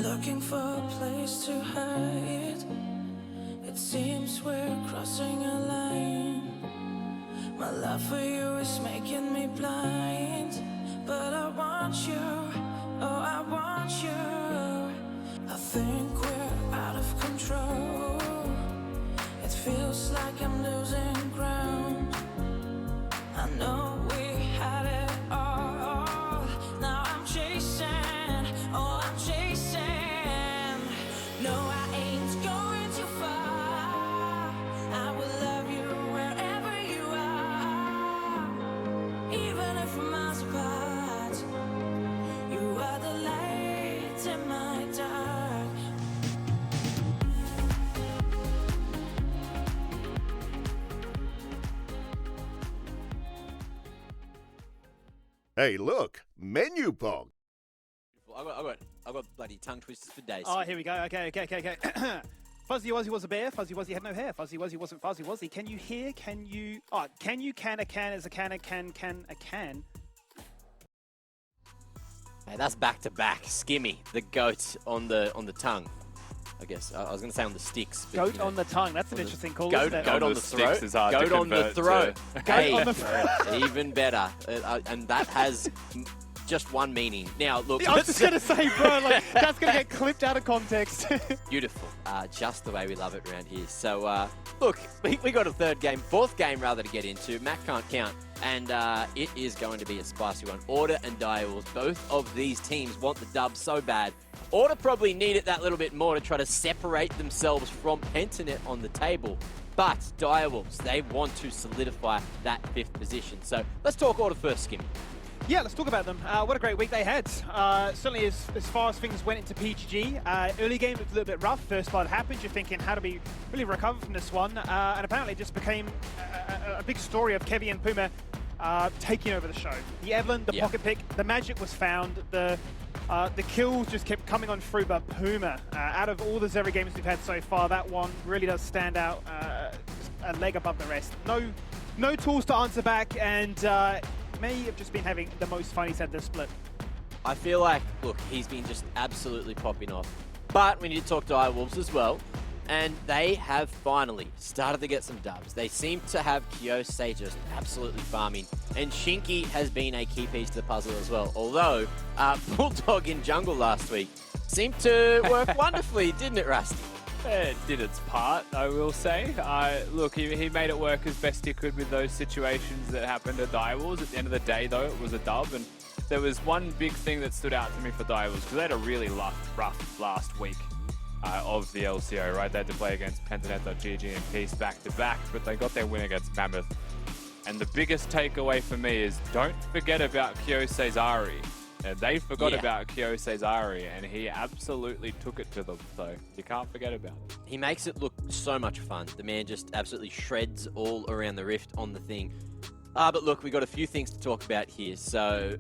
Looking for a place to hide. It seems we're crossing a line. My love for you is making me blind. But I want you, oh I want you. I think we're out of control. It feels like I'm losing ground. I know we had it all. Now I'm chasing, oh I'm chasing. No, I ain't going too far. I will love you wherever you are. Even if we're miles apart. You are the light in my dark. Hey, look, Menulog. I got bloody tongue twisters for days. Oh, here we go. Okay. Fuzzy Wuzzy was a bear. Fuzzy Wuzzy had no hair. Fuzzy Wuzzy wasn't Fuzzy Wuzzy. Can you hear? Can you? Oh, can you can a can as a can a can a can? Hey, that's back to back. Skimmy, the goat on the tongue. I guess I was going to say on the sticks. But, Goat on the tongue. That's an interesting call. Goat on the throat. Is hard goat to on the throat. Hey, on the throat. Even better. And that has just one meaning. Now, look. I was just going to say, bro, like, that's going to get clipped out of context. Beautiful. Just the way we love it around here. So, look, we got a fourth game rather to get into. Mac can't count. And it is going to be a spicy one. Order and Direwolves, both of these teams want the dub so bad. Order probably needed that little bit more to try to separate themselves from Pentanet on the table. But Direwolves, they want to solidify that 5th position. So let's talk Order first, Skim. Yeah, let's talk about them. What a great week they had. Certainly as far as things went into PGG, early game looked a little bit rough. First blood happened. You're thinking, how do we really recover from this one? And apparently it just became a big story of Kevy and Puma taking over the show. The Evelyn, the pocket pick, the magic was found. The kills just kept coming on through, but Puma, out of all the Zeri games we've had so far, that one really does stand out, just a leg above the rest. No tools to answer back, and may have just been having the most fun he's had this split. I feel like, look, he's been just absolutely popping off. But we need to talk to Direwolves as well. And they have finally started to get some dubs. They seem to have Kyosei just absolutely farming. And Shinky has been a key piece to the puzzle as well. Although, Bulldog in jungle last week seemed to work wonderfully, didn't it, Rusty? It did its part, I will say. Look, he made it work as best he could with those situations that happened at Direwolves. At the end of the day, though, it was a dub. And there was one big thing that stood out to me for Direwolves, because they had a really rough last week. Of the LCO, right? They had to play against Pentanet.gg and Peace back-to-back, but they got their win against Mammoth. And the biggest takeaway for me is don't forget about Kyosei's Ari. And they forgot about Kyosei's Ari, and he absolutely took it to them, so you can't forget about it. He makes it look so much fun. The man just absolutely shreds all around the rift on the thing. But look, we got a few things to talk about here. So,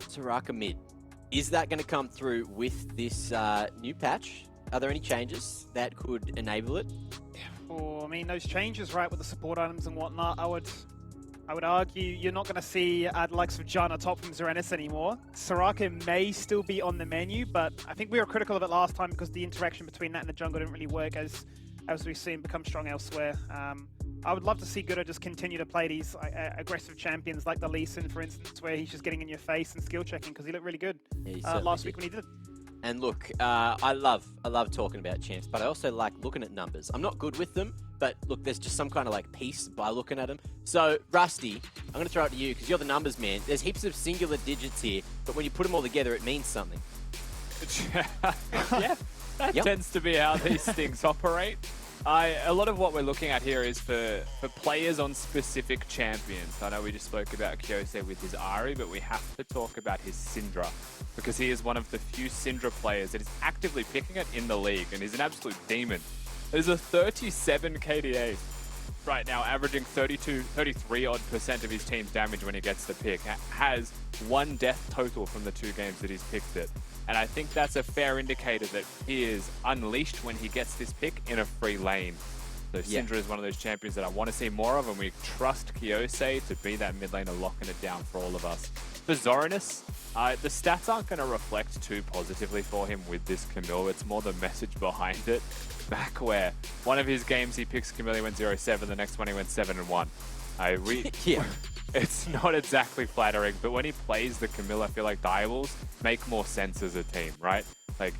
Soraka mid. Is that going to come through with this new patch? Are there any changes that could enable it? Well, I mean, those changes, right, with the support items and whatnot, I would argue you're not going to see the likes of Jana top from Zoroness anymore. Soraka may still be on the menu, but I think we were critical of it last time because the interaction between that and the jungle didn't really work as we've seen become strong elsewhere. I would love to see Guda just continue to play these aggressive champions like the Lee Sin, for instance, where he's just getting in your face and skill checking because he looked really good last week when he did. And look, I love talking about champs, but I also like looking at numbers. I'm not good with them, but look, there's just some kind of like peace by looking at them. So, Rusty, I'm going to throw it to you because you're the numbers man. There's heaps of singular digits here, but when you put them all together, it means something. Yeah, that tends to be how these things operate. A lot of what we're looking at here is for players on specific champions. I know we just spoke about Kyosei with his Ari, but we have to talk about his Syndra, because he is one of the few Syndra players that is actively picking it in the league, and he's an absolute demon. There's a 37 KDA right now, averaging 33% of his team's damage when he gets the pick. Has 1 death total from the 2 games that he's picked it. And I think that's a fair indicator that he is unleashed when he gets this pick in a free lane. So Syndra is one of those champions that I want to see more of, and we trust Kiyose to be that mid laner locking it down for all of us. For Zoroness, the stats aren't going to reflect too positively for him with this Camille. It's more the message behind it. Back where one of his games he picks Camille, he went 0-7, the next one he went 7-1. It's not exactly flattering, but when he plays the Camille, I feel like Direwolves make more sense as a team, right? Like,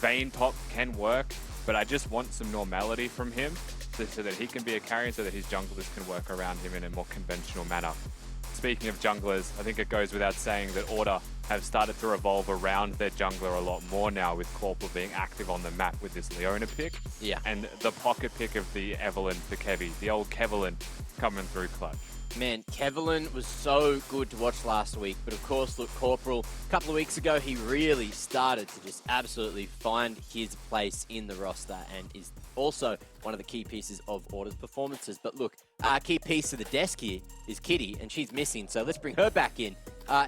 Vayne top can work, but I just want some normality from him so that he can be a carry and so that his junglers can work around him in a more conventional manner. Speaking of junglers, I think it goes without saying that Order have started to revolve around their jungler a lot more now, with Corporal being active on the map with this Leona pick. Yeah. And the pocket pick of the Evelyn for Kevy, the old Kevlin coming through clutch. Man, Kevlin was so good to watch last week, but of course, look, Corporal, a couple of weeks ago, he really started to just absolutely find his place in the roster and is also one of the key pieces of Order's performances. But look, key piece of the desk here is Kitty, and she's missing, so let's bring her back in. How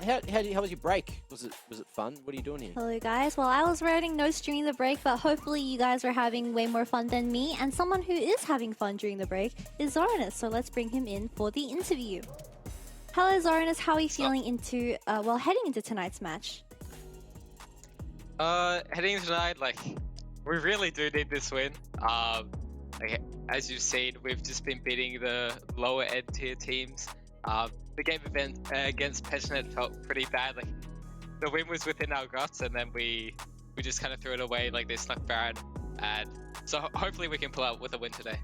was your break? Was it fun? What are you doing here? Hello guys, well I was writing notes during the break, but hopefully you guys are having way more fun than me, and someone who is having fun during the break is Zoroness, so let's bring him in for the interview. Hello Zoroness, how are you feeling heading into tonight's match? Heading into tonight, like, we really do need this win. Like, as you've seen, we've just been beating the lower end tier teams. The game event against Petronet felt pretty bad. Like, the win was within our guts, and then we just kind of threw it away. Like, they snuck Baron, and so hopefully we can pull out with a win today.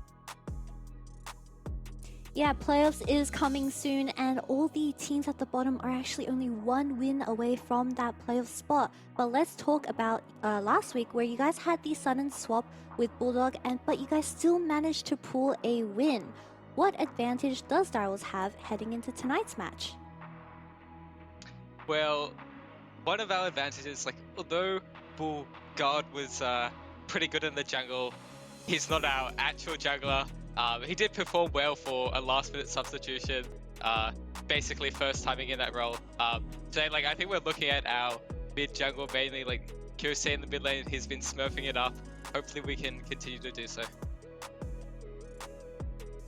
Yeah, playoffs is coming soon, and all the teams at the bottom are actually only one win away from that playoff spot. But let's talk about last week, where you guys had the sudden swap with Bulldog, but you guys still managed to pull a win. What advantage does Direwolves have heading into tonight's match? Well, one of our advantages, like, although Bull God was pretty good in the jungle, he's not our actual jungler. He did perform well for a last-minute substitution, basically first timing in that role. Today, like, I think we're looking at our mid-jungle mainly, like, Kyose in the mid lane, he's been smurfing it up. Hopefully we can continue to do so.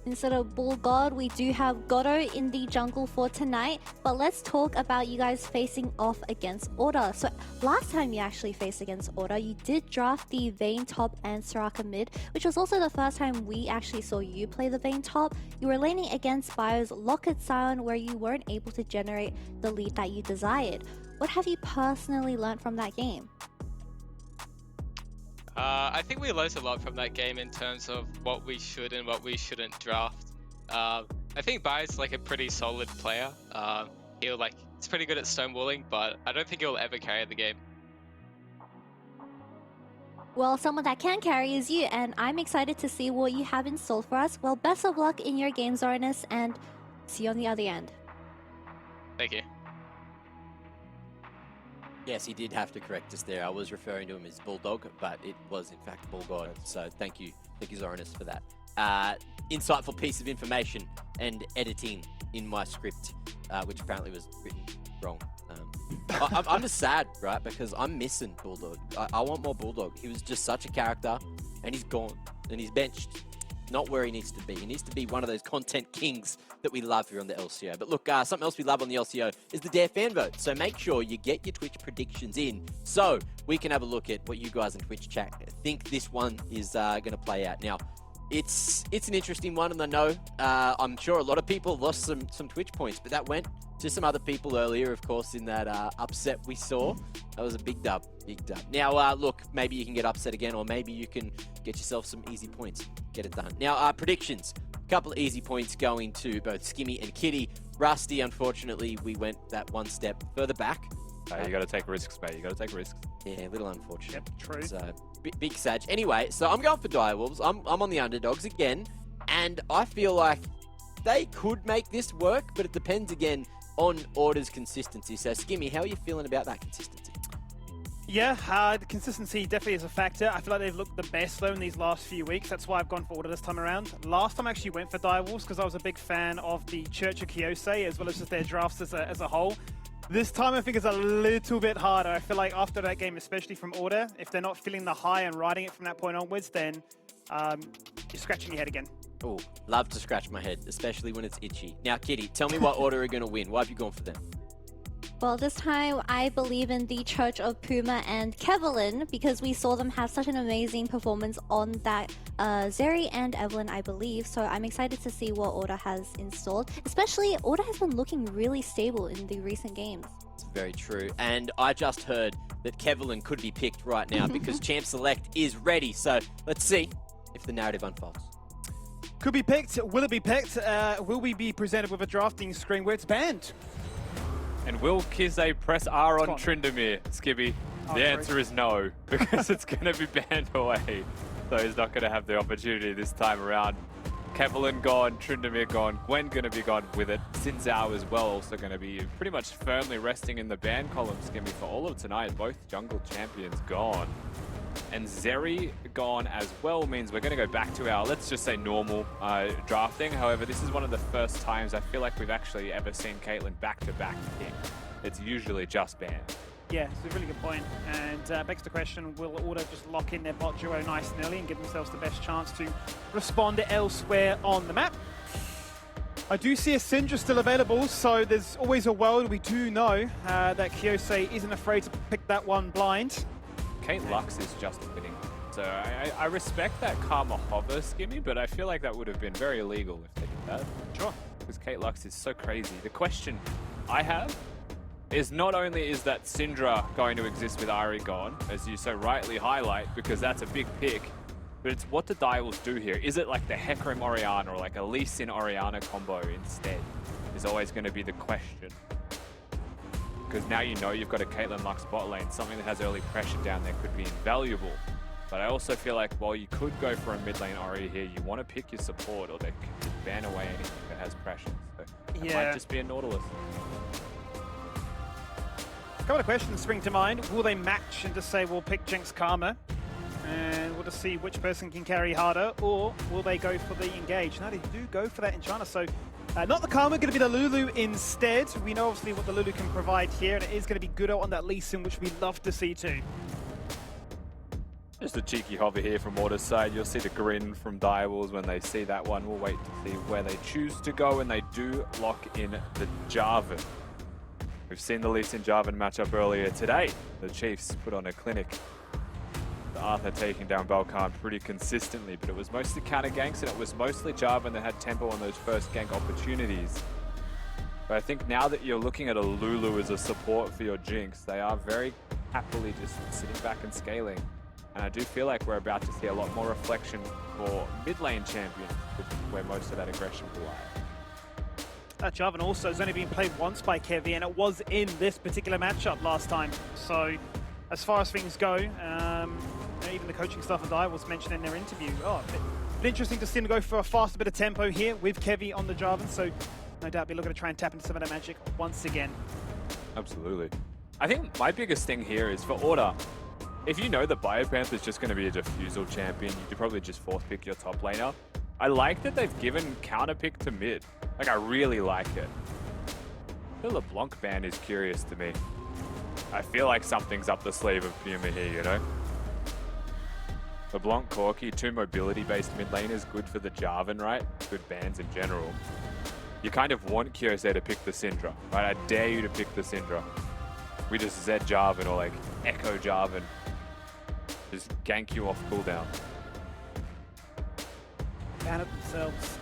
Instead of Bull God, we do have Godo in the jungle for tonight. But let's talk about you guys facing off against Order. So last time you actually faced against Order, you did draft the Vayne top and Soraka mid, which was also the first time we actually saw you play the Vayne top. You were laning against Bio's Locket Sion, where you weren't able to generate the lead that you desired. What have you personally learned from that game? I think we learned a lot from that game in terms of what we should and what we shouldn't draft. I think Bai's like a pretty solid player. He's pretty good at stonewalling, but I don't think he'll ever carry the game. Well, someone that can carry is you, and I'm excited to see what you have in store for us. Well, best of luck in your game, Zoroness, and see you on the other end. Thank you. Yes, he did have to correct us there. I was referring to him as Bulldog, but it was in fact Bull God. So thank you Zoroness, for that. Insightful piece of information and editing in my script, which apparently was written wrong. I'm just sad, right? Because I'm missing Bulldog. I want more Bulldog. He was just such a character, and he's gone, and he's benched. Not where he needs to be. He needs to be one of those content kings that we love here on the LCO. But look, something else we love on the LCO is the Dare fan vote. So make sure you get your Twitch predictions in so we can have a look at what you guys in Twitch chat think this one is going to play out. Now, it's an interesting one, and I know I'm sure a lot of people lost some Twitch points, but that went to some other people earlier, of course, in that upset we saw. That was a big dub, big dub. Now, look, maybe you can get upset again, or maybe you can get yourself some easy points. Get it done. Now, predictions. A couple of easy points going to both Skimmy and Kitty. Rusty, unfortunately, we went that one step further back. You got to take risks, mate. You got to take risks. Yeah, a little unfortunate. Yep, true. So, big sag. Anyway, so I'm going for Direwolves. I'm on the underdogs again, and I feel like they could make this work, but it depends again on Order's consistency. So, Skimmy, how are you feeling about that consistency? Yeah, the consistency definitely is a factor. I feel like they've looked the best though in these last few weeks. That's why I've gone for Order this time around. Last time I actually went for Direwolves because I was a big fan of the Church of Kiyose as well as just their drafts as a whole. This time I think it's a little bit harder. I feel like after that game, especially from Order, if they're not feeling the high and riding it from that point onwards, then You're scratching your head again. Oh, love to scratch my head, especially when it's itchy. Now, Kitty, tell me what order are going to win. Why have you gone for them? Well, this time I believe in the Church of Puma and Kevlin because we saw them have such an amazing performance on that Zeri and Evelyn, I believe. So I'm excited to see what Order has installed. Especially, Order has been looking really stable in the recent games. It's very true. And I just heard that Kevlin could be picked right now because Champ Select is ready. So let's see if the narrative unfolds. Could be picked. Will it be picked? Will we be presented with a drafting screen where it's banned? And will Kize press R on Tryndamere, Skibby? The answer is no, because it's going to be banned away. So he's not going to have the opportunity this time around. Kevlin gone, Tryndamere gone, Gwen going to be gone with it. Xin Zhao as well also going to be pretty much firmly resting in the ban column, Skibby, for all of tonight. Both jungle champions gone. And Zeri gone as well means we're going to go back to our, let's just say, normal drafting. However, this is one of the first times I feel like we've actually ever seen Caitlyn back-to-back pick. It's usually just banned. Yeah, it's a really good point. And begs the question, will Order just lock in their bot duo nice and early and give themselves the best chance to respond elsewhere on the map? I do see a Syndra still available, so there's always a world. We do know that Kyose isn't afraid to pick that one blind. Kate Lux is just winning. So I respect that Karma hover, Skimmy, but I feel like that would have been very illegal if they did that. Sure. Because Kate Lux is so crazy. The question I have is not only is that Syndra going to exist with Ari gone, as you so rightly highlight, because that's a big pick, but it's what the Direwolves do here. Is it like the Hecarim Orianna or like a Lee Sin Orianna combo instead? Is always going to be the question. Because now you know you've got a Caitlyn Lux bot lane, something that has early pressure down there could be invaluable. But I also feel like while you could go for a mid lane Ori here, you want to pick your support or they could ban away anything that has pressure. So it might just be a Nautilus. A couple of questions spring to mind. Will they match and just say we'll pick Jinx Karma and we'll just see which person can carry harder, or will they go for the engage? Now they do go for that Enchanter, so not the Karma, going to be the Lulu instead. We know obviously what the Lulu can provide here, and it is going to be Gudo on that Lee Sin, which we love to see too. Just a cheeky hover here from Order's side. You'll see the grin from Direwolves when they see that one. We'll wait to see where they choose to go, and they do lock in the Jarvan. We've seen the Lee Sin Jarvan matchup earlier today. The Chiefs put on a clinic. The Arthur taking down Balkan pretty consistently, but it was mostly counter ganks and it was mostly Jarvan that had tempo on those first gank opportunities. But I think now that you're looking at a Lulu as a support for your Jinx, they are very happily just sitting back and scaling. And I do feel like we're about to see a lot more reflection for mid lane champions, where most of that aggression will lie. That Jarvan also has only been played once by Kevy, and it was in this particular matchup last time. So as far as things go, even the coaching staff of Direwolves mentioned in their interview, bit interesting to see them go for a faster bit of tempo here with Kevy on the Jarvan, so no doubt be looking to try and tap into some of that magic once again. Absolutely. I think my biggest thing here is for Order, if you know the Biopanther is just going to be a Diffusal champion, you could probably just force pick your top laner. I like that they've given counter pick to mid. Like, I really like it. The LeBlanc ban is curious to me. I feel like something's up the sleeve of Puma here, you know? LeBlanc, Corki, two mobility-based mid laners, good for the Jarvan, right? Good bans in general. You kind of want Kyose to pick the Syndra, right? I dare you to pick the Syndra. We just Zed Jarvan or like Echo Jarvan. Just gank you off cooldown. Ban it themselves.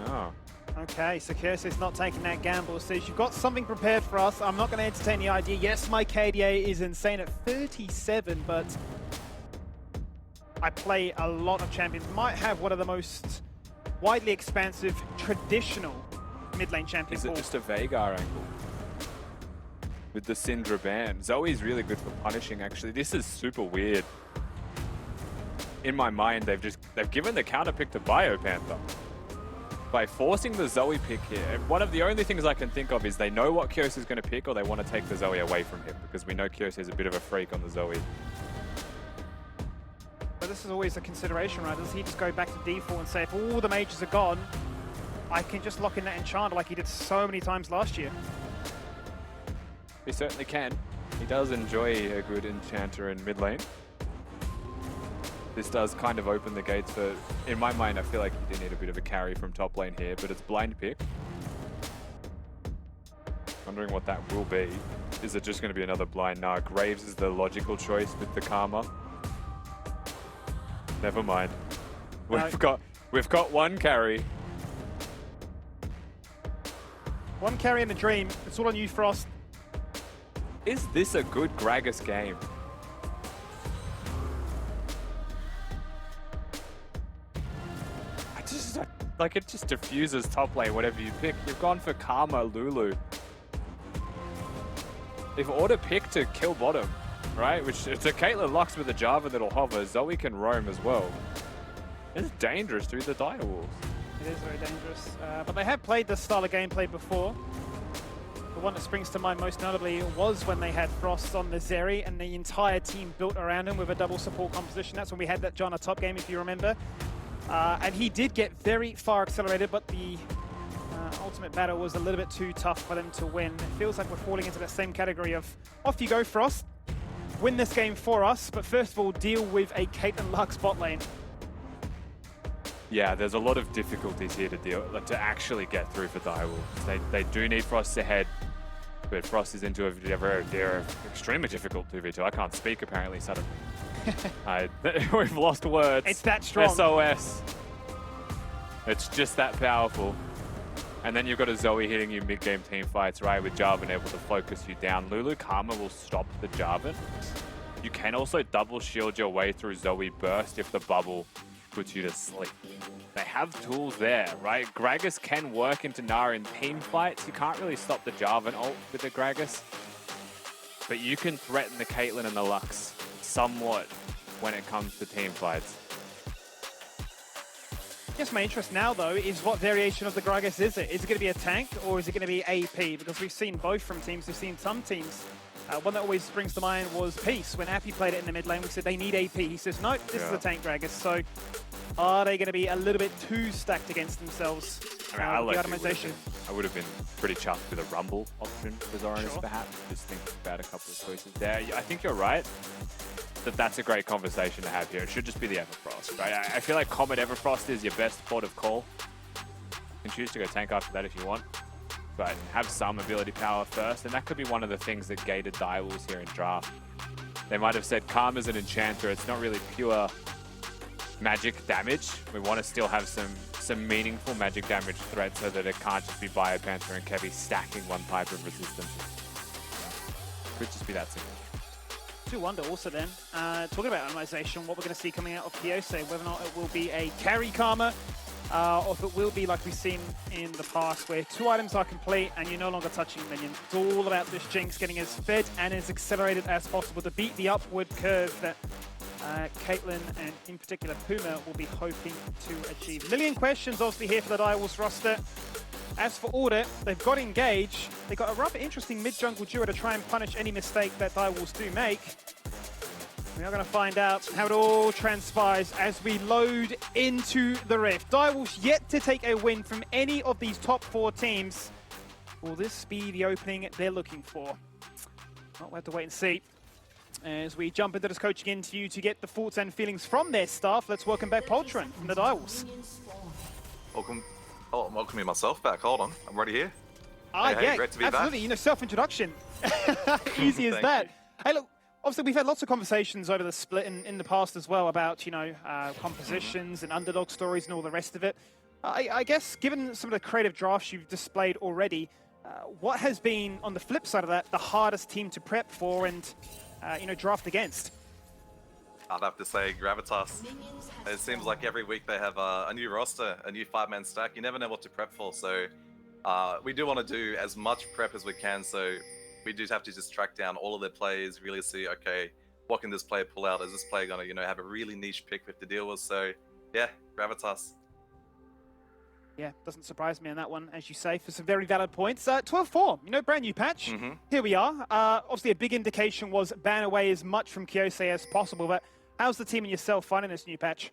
Oh. Okay, so Kyrsi's not taking that gamble. Says, you've got something prepared for us. I'm not going to entertain the idea. Yes, my KDA is insane at 37, but I play a lot of champions. Might have one of the most widely expansive, traditional mid lane champions. Is it just a Veigar angle? With the Syndra ban. Zoe's really good for punishing, actually. This is super weird. In my mind, they've given the counter pick to Biopanther. By forcing the Zoe pick here, one of the only things I can think of is they know what Kyose is going to pick, or they want to take the Zoe away from him, because we know Kyose is a bit of a freak on the Zoe. But this is always a consideration, right? Does he just go back to default and say, if all the mages are gone, I can just lock in that Enchanter like he did so many times last year? He certainly can. He does enjoy a good Enchanter in mid lane. this does kind of open the gates for, in my mind, I feel like you do need a bit of a carry from top lane here, but it's blind pick. Wondering what that will be. Is it just going to be another blind? Nah, Graves is the logical choice with the Karma. Never mind. We've got one carry. One carry in the dream. It's all on you, Frost. Is this a good Gragas game? Like, it just diffuses top lane, whatever you pick. You've gone for Karma, Lulu. They've auto-picked to kill bottom, right? Which, it's a Caitlyn Lux with a Jarvan that'll hover. Zoe can roam as well. It's dangerous through the dire walls. It is very dangerous. But they have played this style of gameplay before. The one that springs to mind most notably was when they had Frost on the Zeri and the entire team built around him with a double support composition. That's when we had that Janna top game, if you remember. And he did get very far accelerated, but the ultimate battle was a little bit too tough for them to win. It feels like we're falling into the same category of, off you go, Frost. Win this game for us, but first of all, deal with a Caitlyn Lux bot lane. Yeah, there's a lot of difficulties here to actually get through for Direwolves. They do need Frost ahead, but Frost is into a very extremely difficult 2v2. I can't speak apparently suddenly. We've lost words. It's that strong. SOS. It's just that powerful. And then you've got a Zoe hitting you mid-game team fights, right, with Jarvan able to focus you down. Lulu Karma will stop the Jarvan. You can also double shield your way through Zoe Burst if the bubble puts you to sleep. They have tools there, right? Gragas can work into Nara in team fights. You can't really stop the Jarvan ult with the Gragas. But you can threaten the Caitlyn and the Lux somewhat when it comes to team fights. I guess my interest now, though, is what variation of the Gragas is it? Is it going to be a tank or is it going to be AP? Because we've seen both from teams. We've seen some teams. One that always springs to mind was Peace. When Appy played it in the mid lane, we said they need AP. He says, no, this is a tank Gragas. So are they going to be a little bit too stacked against themselves? I mean, the itemization. I would have been pretty chuffed with a Rumble option for Zoroness, perhaps. Just think about a couple of choices there. I think you're right that that's a great conversation to have here. It should just be the Everfrost, right? I feel like Comet Everfrost is your best port of call. You can choose to go tank after that if you want, but have some ability power first, and that could be one of the things that gated Direwolves here in draft. They might have said Karma's an enchanter. It's not really pure magic damage. We want to still have some meaningful magic damage threat so that it can't just be Biopanther and Kevy stacking one type of resistance. Could just be that simple. Do wonder also then, talking about itemization, what we're going to see coming out of Kyose, whether or not it will be a carry Karma, or if it will be like we've seen in the past, where 2 items are complete and you're no longer touching minions. It's all about this Jinx getting as fed and as accelerated as possible to beat the upward curve that Caitlyn and in particular Puma will be hoping to achieve. A million questions obviously here for the Direwolves roster. As for Order, they've got Engage. They've got a rather interesting mid-jungle duo to try and punish any mistake that Direwolves do make. We are going to find out how it all transpires as we load into the Rift. Direwolves yet to take a win from any of these top 4 teams. Will this be the opening they're looking for? Well, we'll have to wait and see. As we jump into this coaching interview to get the thoughts and feelings from their staff, let's welcome back Poltron from the Direwolves. Welcome. Oh, I'm welcoming myself back. Hold on, I'm already here. Yeah, great to be absolutely. back. You know, self-introduction. Easy as that. Hey, look, obviously we've had lots of conversations over the split in the past as well about, you know, compositions and underdog stories and all the rest of it. I guess, given some of the creative drafts you've displayed already, what has been, on the flip side of that, the hardest team to prep for and, you know, draft against? I'd have to say Gravitas. It seems like every week they have a new roster, a new 5-man stack. You never know what to prep for, so we do want to do as much prep as we can, so we do have to just track down all of their plays, really see, okay, what can this player pull out? Is this player going to, you know, have a really niche pick we have to deal with? So, yeah, Gravitas. Yeah, doesn't surprise me on that one, as you say, for some very valid points. 12-4, you know, brand new patch. Here we are. Obviously, a big indication was ban away as much from Kyose as possible, but how's the team and yourself finding this new patch?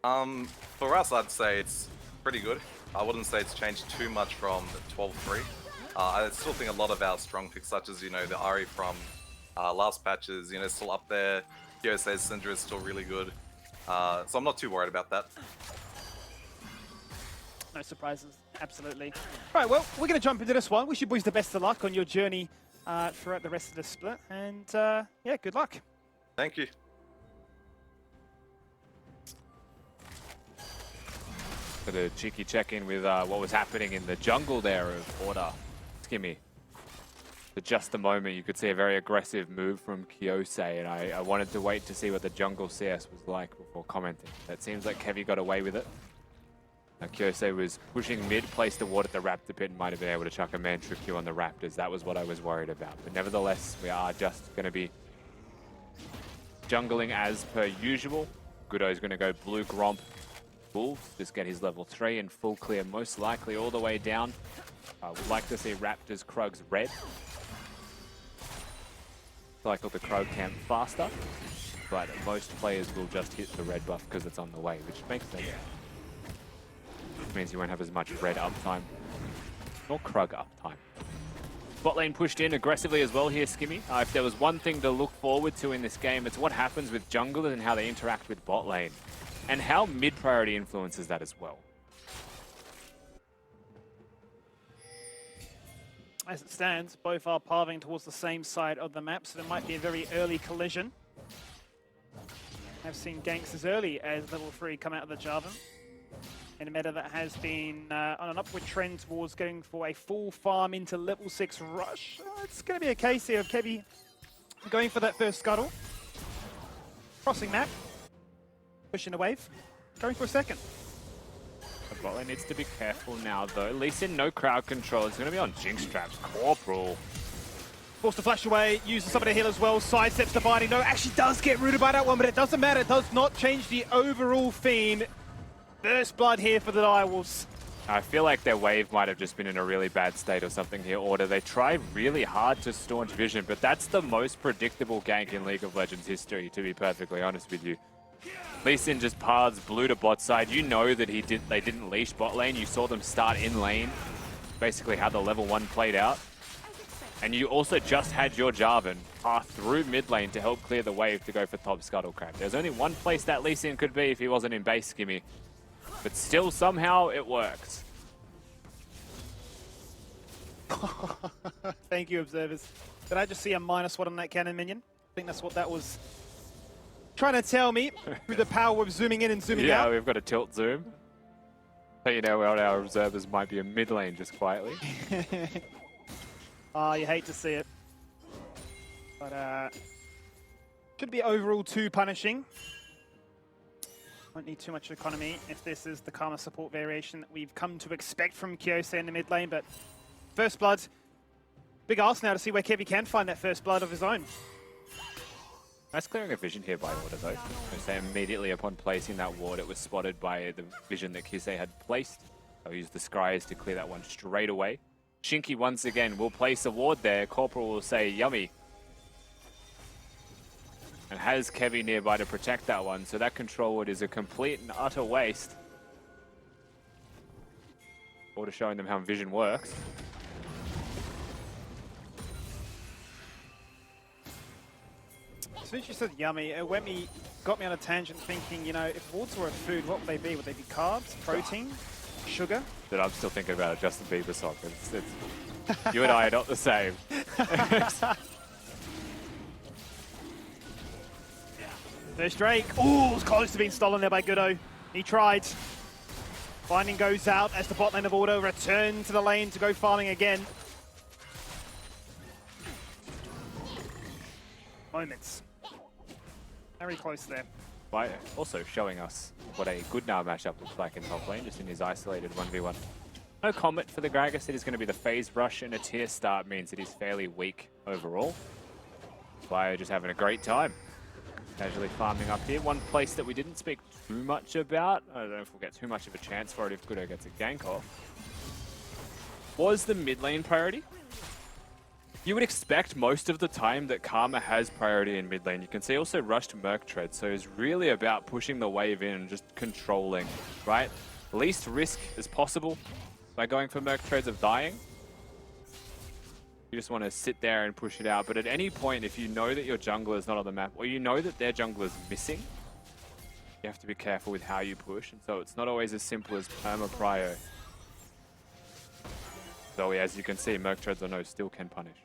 For us, I'd say it's pretty good. I wouldn't say it's changed too much from 12-3. I still think a lot of our strong picks, such as, you know, the Ari from last patches, you know, still up there. Kyose's Syndra is still really good. So I'm not too worried about that. No surprises, absolutely. Right, well, we're going to jump into this one. Wish you boys the best of luck on your journey throughout the rest of the split. And yeah, good luck. Thank you. Got a cheeky check-in with what was happening in the jungle there of Order. Skimmy. For just a moment, you could see a very aggressive move from Kyose, and I wanted to wait to see what the jungle CS was like before commenting. It seems like Kevy got away with it. Kyose was pushing mid, placed the ward at the Raptor pit, and might have been able to chuck a man-trick Q on the Raptors. That was what I was worried about. But nevertheless, we are just going to be jungling as per usual. Goodo's going to go blue Gromp Wolves, just get his level 3 and full clear, most likely all the way down. Would like to see Raptors Krugs red. Cycle the Krug camp faster, but most players will just hit the red buff because it's on the way, which makes sense. Which means you won't have as much red uptime, or Krug uptime. Bot lane pushed in aggressively as well here, Skimmy. If there was one thing to look forward to in this game, it's what happens with junglers and how they interact with bot lane, and how mid-priority influences that as well. As it stands, both are pathing towards the same side of the map, so there might be a very early collision. I've seen ganks as early as level 3 come out of the Jarvan, in a meta that has been on an upward trend towards going for a full farm into level 6 rush. It's going to be a case here of Kevy going for that first scuttle, crossing map, pushing a wave, going for a second. The bot lane needs to be careful now though. Lee Sin, no crowd control. It's going to be on Jinx traps. Corporal. Forced to flash away, uses some of the heal as well, sidesteps the binding. No, actually does get rooted by that one, but it doesn't matter. It does not change the overall theme. First blood here for the Direwolves. I feel like their wave might have just been in a really bad state or something here. Order, they try really hard to staunch vision, but that's the most predictable gank in League of Legends history, to be perfectly honest with you. Lee Sin just paths blue to bot side. You know that they didn't leash bot lane. You saw them start in lane. Basically how the level 1 played out. And you also just had your Jarvan path through mid lane to help clear the wave to go for top scuttle crab. There's only one place that Lee Sin could be if he wasn't in base, Skimmy. But still, somehow, it works. Thank you, observers. Did I just see a -1 on that cannon minion? I think that's what that was trying to tell me through the power of zooming in and zooming out. Yeah, we've got a tilt zoom. So you know what, our observers might be in mid lane just quietly. You hate to see it. But could be overall too punishing. Won't need too much economy if this is the Karma support variation that we've come to expect from Kyose in the mid lane. But first blood, big ask now to see where Kevy can find that first blood of his own. Nice clearing of vision here by Order though. I say immediately upon placing that ward, it was spotted by the vision that Kyose had placed. I'll use the Scries to clear that one straight away. Shinky once again will place a ward there. Corporal will say yummy. And has Kevy nearby to protect that one, so that control ward is a complete and utter waste. Order showing them how vision works. As soon as you said yummy, it got me on a tangent thinking, you know, if wards were a food, what would they be? Would they be carbs, protein, sugar? But I'm still thinking about a Justin Bieber song. You and I are not the same. There's Drake. Ooh, it was close to being stolen there by Goodo. He tried. Binding goes out as the bot lane of Order return to the lane to go farming again. Moments. Very close there. By also showing us what a good now matchup looks like in top lane, just in his isolated 1v1. No Comet for the Gragas. It is going to be the phase rush, and a tier start means it is fairly weak overall. Bio just having a great time. Casually farming up here. One place that we didn't speak too much about, I don't know if we'll get too much of a chance for it if Goodo gets a gank off, was the mid lane priority. You would expect most of the time that Karma has priority in mid lane. You can see also rushed Merc Tread, so it's really about pushing the wave in and just controlling, right? Least risk as possible by going for Merc Treads of dying. You just want to sit there and push it out. But at any point, if you know that your jungler is not on the map, or you know that their jungler is missing, you have to be careful with how you push. And so it's not always as simple as perma prio. Though, as you can see, Merc Treads or no still can punish.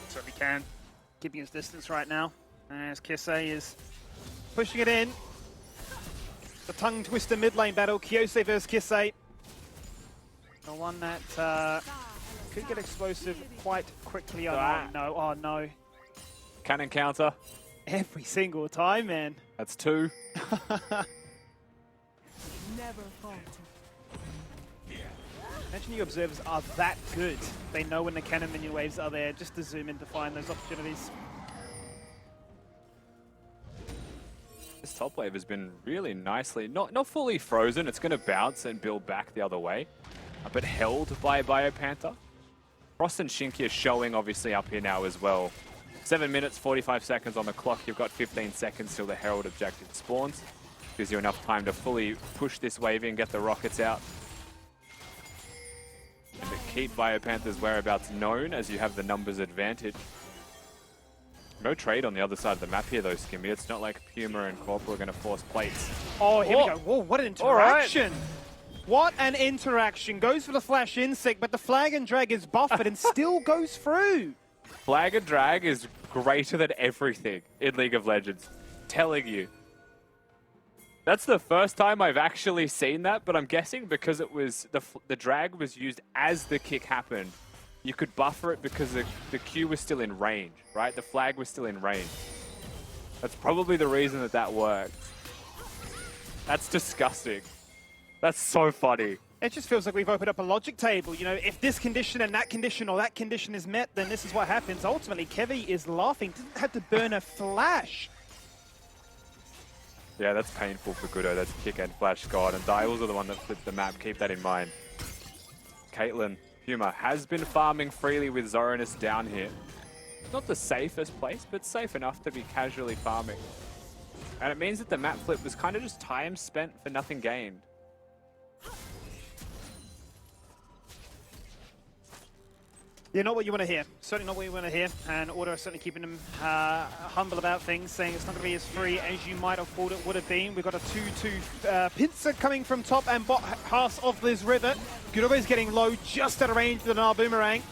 Certainly can. Keeping his distance right now. As Kisei is pushing it in. The tongue twister mid lane battle. Kyose versus Kisei. The one that could get explosive quite quickly. Oh no, oh no. Cannon counter. Every single time, man. That's 2. Never falter. Imagine your observers are that good. They know when the cannon minion waves are there just to zoom in to find those opportunities. This top wave has been really nicely, not fully frozen. It's going to bounce and build back the other way, but held by Biopanther. Frost and Shinky are showing obviously up here now as well. 7 minutes, 45 seconds on the clock. You've got 15 seconds till the Herald objective spawns. Gives you enough time to fully push this wave in, get the rockets out. And to keep Biopanther's whereabouts known as you have the numbers advantage. No trade on the other side of the map here though, Skimmy. It's not like Puma and Corporal are going to force plates. Oh, here we go. Whoa, what an interaction. What an interaction. Goes for the flash insect, but the flag and drag is buffered and still goes through. Flag and drag is greater than everything in League of Legends. Telling you. That's the first time I've actually seen that, but I'm guessing because it was the drag was used as the kick happened. You could buffer it because the Q was still in range, right? The flag was still in range. That's probably the reason that worked. That's disgusting. That's so funny. It just feels like we've opened up a logic table. You know, if this condition and that condition or that condition is met, then this is what happens. Ultimately, Kevy is laughing. Didn't have to burn a flash. Yeah, that's painful for Goodo. That's kick and flash god. And Dials are the one that flipped the map. Keep that in mind. Caitlyn, Puma has been farming freely with Zoroness down here. Not the safest place, but safe enough to be casually farming. And it means that the map flip was kind of just time spent for nothing gained. Yeah, not what you want to hear. Certainly not what you want to hear. And Order is certainly keeping them humble about things, saying it's not going to be as free as you might have thought it would have been. We've got a 2-2 pincer coming from top and bot half of this river. Goodo is getting low, just out of range with an R boomerang.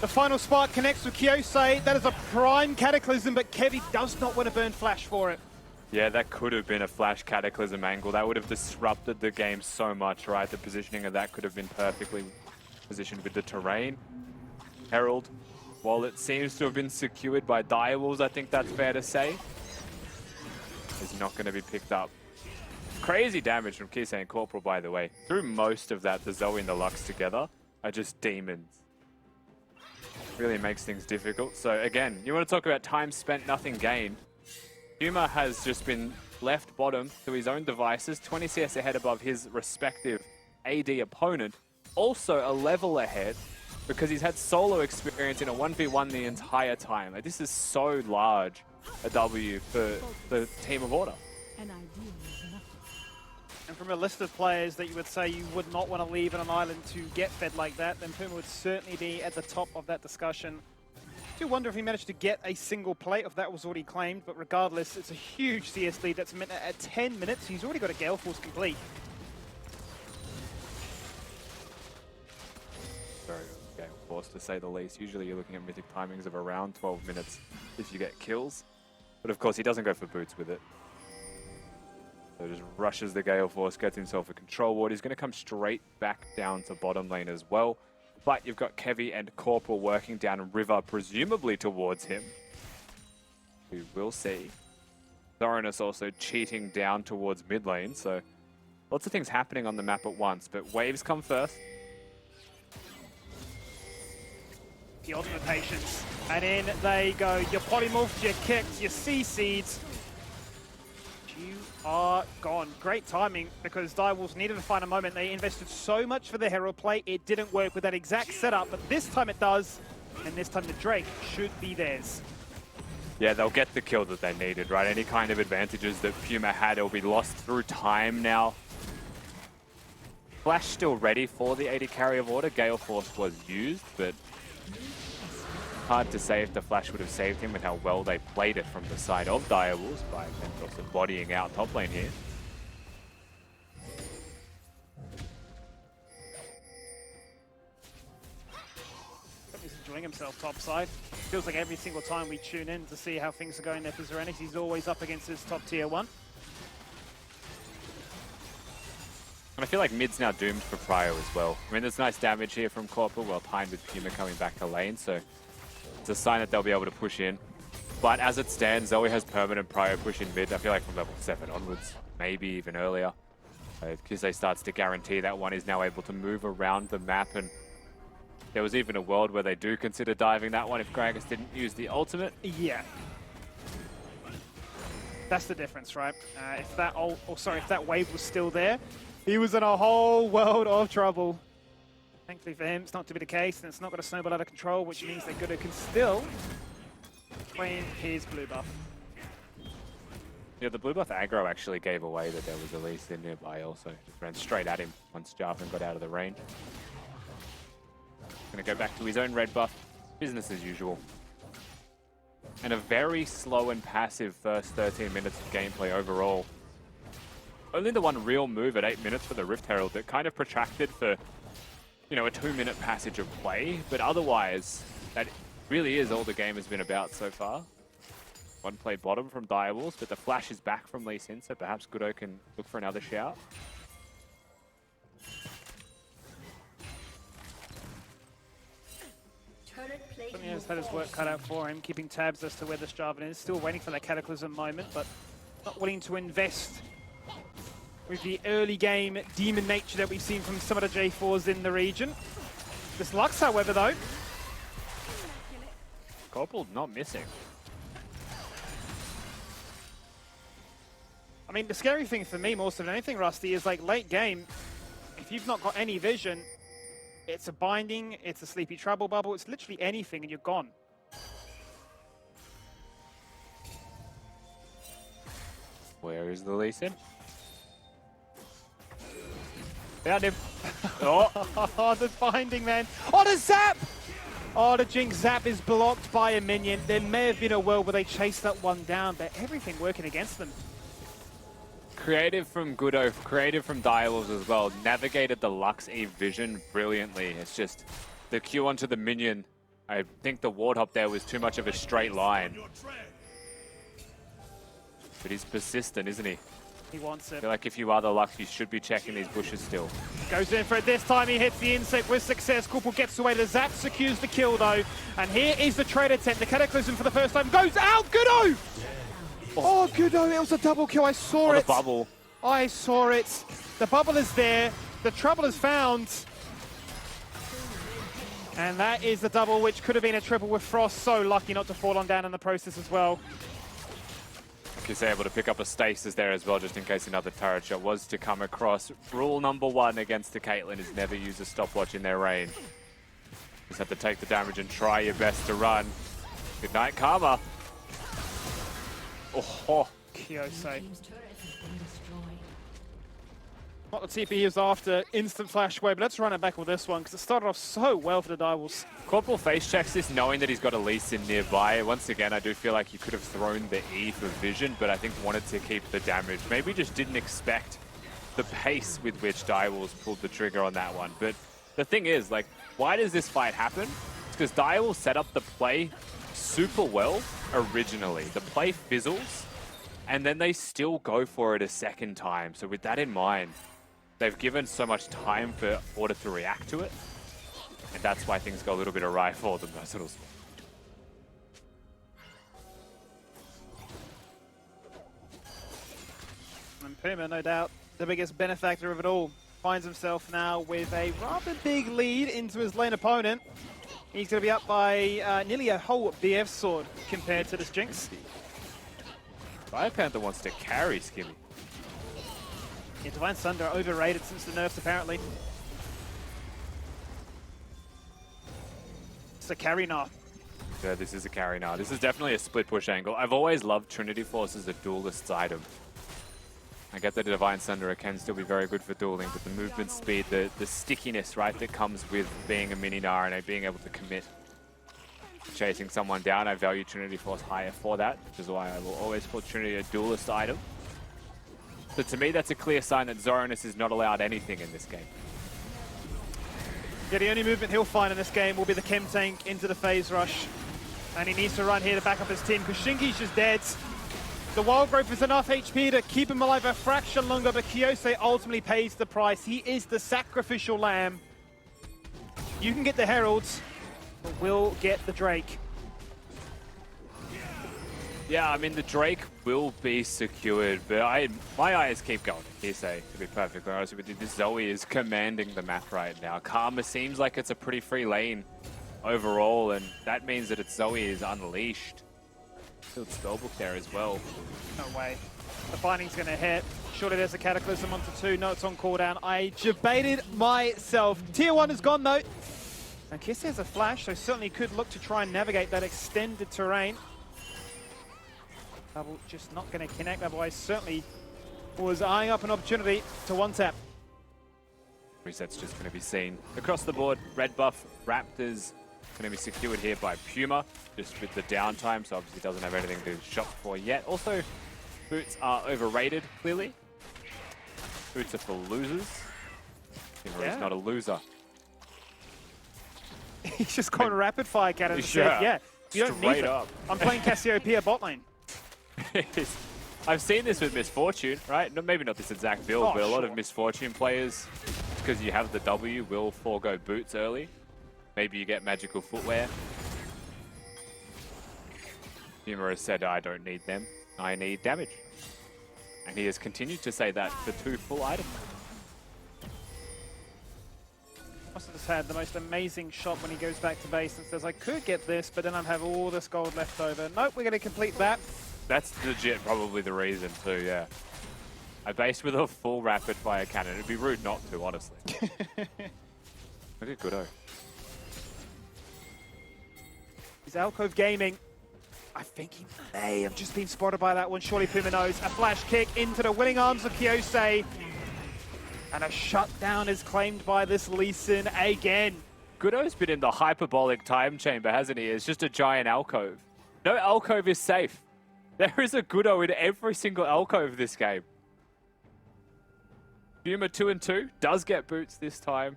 The final spark connects with Kyose. That is a prime Cataclysm, but Kevy does not want to burn flash for it. Yeah, that could have been a flash Cataclysm angle. That would have disrupted the game so much, right? The positioning of that could have been perfectly positioned with the terrain. Herald, while it seems to have been secured by Direwolves, I think that's fair to say, is not going to be picked up. Crazy damage from Kisei and Corporal, by the way. Through most of that, the Zoe and the Lux together are just demons. Really makes things difficult. So again, you want to talk about time spent, nothing gained. Puma has just been left bottom to his own devices, 20 CS ahead above his respective AD opponent. Also a level ahead, because he's had solo experience in a 1v1 the entire time. Like, this is so large a W for the team of Order. And from a list of players that you would say you would not want to leave on an island to get fed like that, then Puma would certainly be at the top of that discussion. I do wonder if he managed to get a single plate if that was already claimed, but regardless, it's a huge CS lead that's at 10 minutes. He's already got a Gale Force complete. Very Gale Force, to say the least. Usually you're looking at mythic timings of around 12 minutes if you get kills. But of course he doesn't go for boots with it. So just rushes the Gale Force, gets himself a control ward. He's going to come straight back down to bottom lane as well. But you've got Kevy and Corporal working down river, presumably towards him. We will see. Zoroness also cheating down towards mid lane, so lots of things happening on the map at once, but waves come first. The ultimate patience. And in they go. Your polymorphs, your kicks, your C-seeds. You are gone. Great timing, because Direwolves needed to find a moment. They invested so much for the Herald play. It didn't work with that exact setup, but this time it does. And this time the Drake should be theirs. Yeah, they'll get the kill that they needed, right? Any kind of advantages that Puma had will be lost through time now. Flash still ready for the 80 carry of Order. Gale Force was used, but hard to say if the Flash would have saved him with how well they played it from the side of Direwolves by also bodying out top lane here. He's enjoying himself topside. Feels like every single time we tune in to see how things are going there for Zoroness, he's always up against his top tier 1. And I feel like mid's now doomed for Prio as well. I mean, there's nice damage here from Corporal, well timed with Puma coming back to lane, so it's a sign that they'll be able to push in. But as it stands, Zoe has permanent Prio push in mid, I feel like from level 7 onwards, maybe even earlier. Because they starts to guarantee that one is now able to move around the map, and there was even a world where they do consider diving that one if Gragas didn't use the ultimate. Yeah. That's the difference, right? If that wave was still there, he was in a whole world of trouble. Thankfully for him, it's not to be the case, and it's not going to snowball out of control, which means that Gudo can still claim his blue buff. Yeah, the blue buff aggro actually gave away that there was a Lee Sin nearby also. Just ran straight at him once Jarvan got out of the range. Gonna go back to his own red buff. Business as usual. And a very slow and passive first 13 minutes of gameplay overall. Only the one real move at 8 minutes for the Rift Herald that kind of protracted for, you know, a 2-minute passage of play. But otherwise, that really is all the game has been about so far. One play bottom from Direwolves, but the flash is back from Lee Sin, so perhaps Gudo can look for another shout. He has had his work cut out for him, keeping tabs as to where this Jarvan is. Still waiting for that Cataclysm moment, but not willing to invest with the early game demon nature that we've seen from some of the J4s in the region. This Lux, however, though. Corporal not missing. I mean, the scary thing for me, more so than anything, Rusty, is like late game, if you've not got any vision, it's a binding, it's a sleepy trouble bubble, it's literally anything and you're gone. Where is the Lee Sin? Found him. Oh, the binding, man. Oh, the zap! Oh, the Jinx zap is blocked by a minion. There may have been a world where they chased that one down, but everything working against them. Creative from Gudo, creative from Direwolves as well. Navigated the Lux E vision brilliantly. It's just the Q onto the minion. I think the ward hop there was too much of a straight line. But he's persistent, isn't he? He wants I it. feel like if you are the Lux, you should be checking these bushes still. Goes in for it this time. He hits the insect with success. Corporal gets away. The zap secures the kill, though. And here is the trade attempt. The Cataclysm for the first time goes out. Gudo! Oh, Gudo, it was a double kill. I saw it. The bubble. I saw it. The bubble is there. The trouble is found. And that is the double, which could have been a triple with Frost. So lucky not to fall on down in the process as well. He's able to pick up a stasis there as well, just in case another turret shot was to come across. Rule number 1 against the Caitlyn is never use a stopwatch in their range. Just have to take the damage and try your best to run. Good night, Karma. Oh, Kyosei. Not the TP he was after, instant flash away, but let's run it back with this one, because it started off so well for the Direwolves. Corporal face checks this knowing that he's got a Lee Sin nearby. Once again, I do feel like he could have thrown the E for vision, but I think wanted to keep the damage. Maybe just didn't expect the pace with which Direwolves pulled the trigger on that one. But the thing is, like, why does this fight happen? It's because Direwolves set up the play super well originally. The play fizzles, and then they still go for it a second time. So with that in mind, they've given so much time for Order to react to it, and that's why things go a little bit awry for them, those little spots. And Puma, no doubt, the biggest benefactor of it all, finds himself now with a rather big lead into his lane opponent. He's going to be up by nearly a whole BF sword compared to this Jinx. Fire Panther wants to carry Skimmy. Yeah, Divine Sunder overrated since the nerfs, apparently. It's a carry now. Yeah, this is a carry now. This is definitely a split push angle. I've always loved Trinity Force as a duelist's item. I get that the Divine Sunderer can still be very good for dueling, but the movement speed, the stickiness, right, that comes with being a mini Nara and being able to commit to chasing someone down, I value Trinity Force higher for that, which is why I will always call Trinity a duelist item. So to me, that's a clear sign that Zoroness is not allowed anything in this game. Yeah, the only movement he'll find in this game will be the Chem Tank into the phase rush. And he needs to run here to back up his team because Shinki's just dead. The Wild Growth is enough HP to keep him alive a fraction longer, but Kyose ultimately pays the price. He is the sacrificial lamb. You can get the Heralds, but we'll get the Drake. Yeah, I mean, the Drake will be secured, but my eyes keep going. Hearsay, to be perfectly honest with you. This Zoe is commanding the map right now. Karma seems like it's a pretty free lane overall, and that means that it's Zoe is unleashed. Still spellbook there as well. No way. The binding's going to hit. Surely there's a Cataclysm onto 2. No, it's on cooldown. I debated myself. Tier 1 is gone, though. And Kiss has a flash, so certainly could look to try and navigate that extended terrain. Double just not going to connect, otherwise certainly was eyeing up an opportunity to one-tap. Reset's just going to be seen across the board. Red buff, Raptors going to be secured here by Puma, just with the downtime, so obviously doesn't have anything to shop for yet. Also, boots are overrated, clearly. Boots are for losers. Puma is not a loser. He's just gone rapid fire cannon and said, yeah, you don't need it. Up. I'm playing Cassiopeia bot lane. I've seen this with Misfortune, right? Maybe not this exact build, but a lot of Misfortune players, because you have the W, will forego boots early. Maybe you get magical footwear. Humor has said, I don't need them, I need damage. And he has continued to say that for 2 full items. Must have just had the most amazing shot when he goes back to base and says, I could get this, but then I'd have all this gold left over. Nope, we're going to complete that. That's legit probably the reason too, yeah. I based with a full rapid fire cannon. It'd be rude not to, honestly. Look at Goodo. He's Alcove Gaming. I think he may have just been spotted by that one. Surely Puma knows. A flash kick into the willing arms of Kyose. And a shutdown is claimed by this Lee Sin again. Goodo's been in the hyperbolic time chamber, hasn't he? It's just a giant alcove. No alcove is safe. There is a Goodo in every single alcove this game. Puma 2-2 does get boots this time.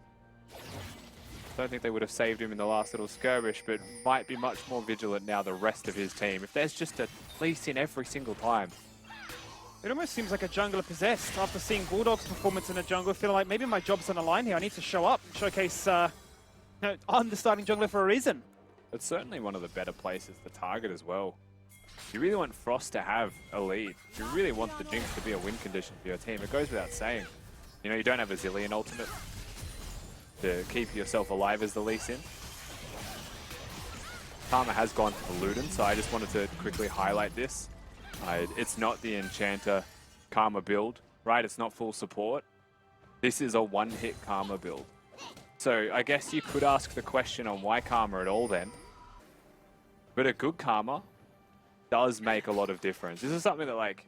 Don't think they would have saved him in the last little skirmish, but might be much more vigilant now the rest of his team. If there's just a Lee in every single time. It almost seems like a jungler possessed after seeing Bulldog's performance in the jungle, feeling like maybe my job's on the line here. I need to show up and showcase I'm the starting jungler for a reason. It's certainly one of the better places to target as well. You really want Frost to have a lead. You really want the Jinx to be a win condition for your team. It goes without saying. You know, you don't have a Zillion ultimate to keep yourself alive as the Lee Sin. Karma has gone for Luden, so I just wanted to quickly highlight this. It's not the Enchanter Karma build, right? It's not full support. This is a one-hit Karma build. So I guess you could ask the question on why Karma at all then. But a good Karma does make a lot of difference. This is something that, like,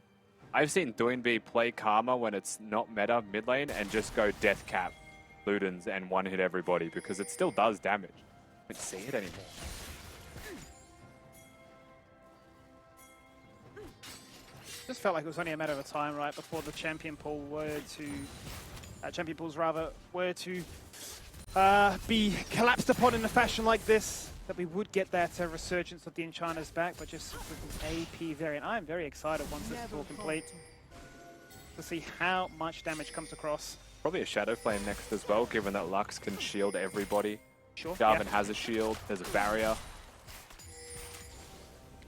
I've seen Doinby play Karma when it's not meta mid lane and just go death cap Ludens and one-hit everybody because it still does damage. I don't see it anymore. Just felt like it was only a matter of time, right, before the champion pool were to, champion pools rather, were to be collapsed upon in a fashion like this, that we would get that resurgence of the Enchanter's back, but just with an AP variant. I am very excited once this is all complete to see how much damage comes across. Probably a Shadow Flame next as well, given that Lux can shield everybody. Sure. Darwin has a shield, there's a barrier.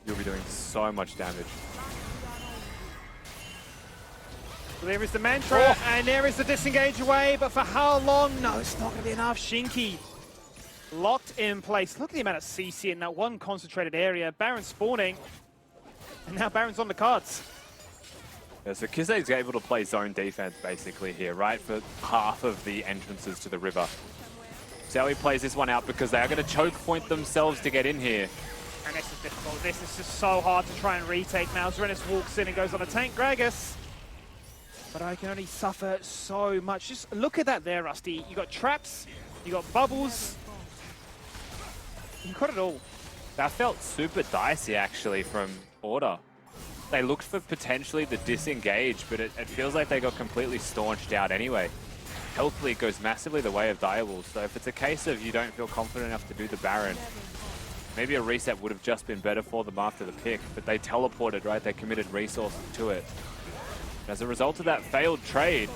You'll be doing so much damage. So there is the mantra, and there is the disengage away, but for how long? No, it's not going to be enough. Shinky locked in place. Look at the amount of CC in that one concentrated area. Baron spawning, and now Baron's on the cards. Yeah, so Kise's able to play zone defense basically here, right? For half of the entrances to the river. See how he plays this one out because they are going to choke point themselves to get in here. And this is difficult. This is just so hard to try and retake now. Zoroness walks in and goes on a tank. Gragas But I can only suffer so much. Just look at that there, Rusty. You got traps, you got bubbles. You got it all. That felt super dicey, actually, from Order. They looked for potentially the disengage, but it feels like they got completely staunched out anyway. Health lead goes massively the way of Direwolves, so if it's a case of you don't feel confident enough to do the Baron, maybe a reset would have just been better for them after the pick, but they teleported, right? They committed resources to it. As a result of that failed trade,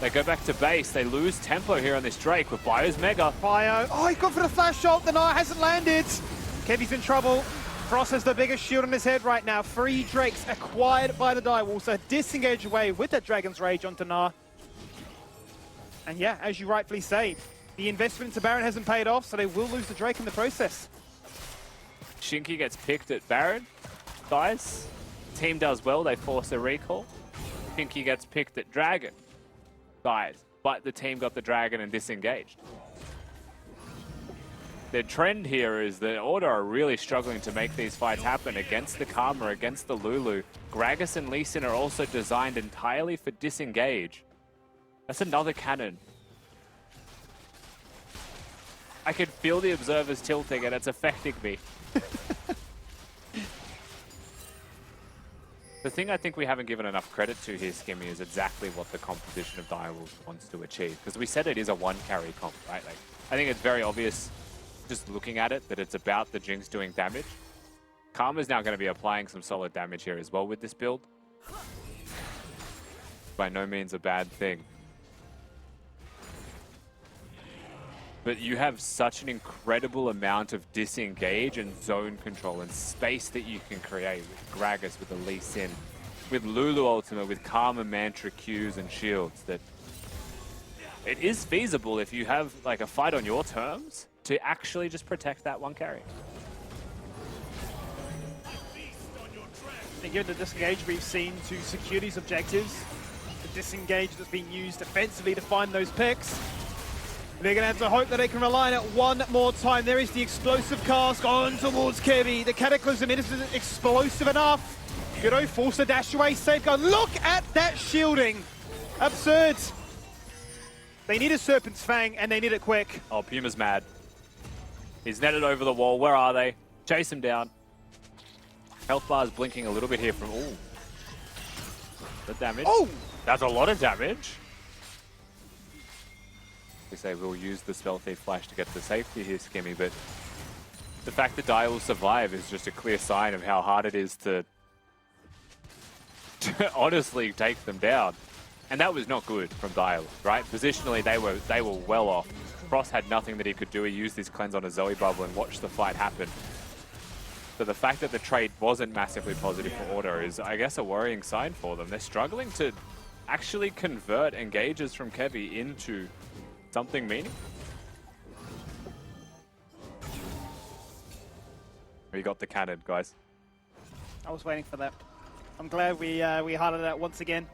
they go back to base. They lose tempo here on this Drake with Bio's Mega. Bio. Oh, he got for the flash shot. The Nara hasn't landed. Kevy's in trouble. Frost has the biggest shield on his head right now. 3 Drakes acquired by the Direwolves. So disengage away with that Dragon's Rage onto Nara. And yeah, as you rightfully say, the investment into Baron hasn't paid off, so they will lose the Drake in the process. Shinky gets picked at Baron. Dies. Team does well. They force a recall. Shinky gets picked at Dragon. Dies. But the team got the Dragon and disengaged. The trend here is that Order are really struggling to make these fights happen against the Karma, against the Lulu. Gragas and Lee Sin are also designed entirely for disengage. That's another cannon. I can feel the observers tilting and it's affecting me. The thing I think we haven't given enough credit to here, Skimmy, is exactly what the composition of Direwolves wants to achieve. Because we said it is a one-carry comp, right? Like, I think it's very obvious, just looking at it, that it's about the Jinx doing damage. Karma's now going to be applying some solid damage here as well with this build. By no means a bad thing. But you have such an incredible amount of disengage and zone control and space that you can create with Gragas, with the Lee Sin, with Lulu Ultimate, with Karma Mantra Qs and shields, that it is feasible if you have like a fight on your terms to actually just protect that one carry. And given the disengage we've seen to secure these objectives, the disengage that's being used defensively to find those picks, they're going to have to hope that they can rely on it one more time. There is the explosive cast on towards Kevy. The Cataclysm is explosive enough. Godot forced the dash away, safeguard. Look at that shielding. Absurd. They need a Serpent's Fang, and they need it quick. Oh, Puma's mad. He's netted over the wall. Where are they? Chase him down. Health bar's blinking a little bit here from... Ooh. The damage. Oh! That's a lot of damage. We say we'll use the Spell Thief Flash to get to safety here, Skimmy, but the fact that Dai will survive is just a clear sign of how hard it is to honestly take them down. And that was not good from Dai, right? Positionally, they were well off. Frost had nothing that he could do. He used his cleanse on a Zoe bubble and watched the fight happen. So the fact that the trade wasn't massively positive for Order is, I guess, a worrying sign for them. They're struggling to actually convert engages from Kevy into something meaning. We got the cannon, guys. I was waiting for that. I'm glad we highlighted that once again.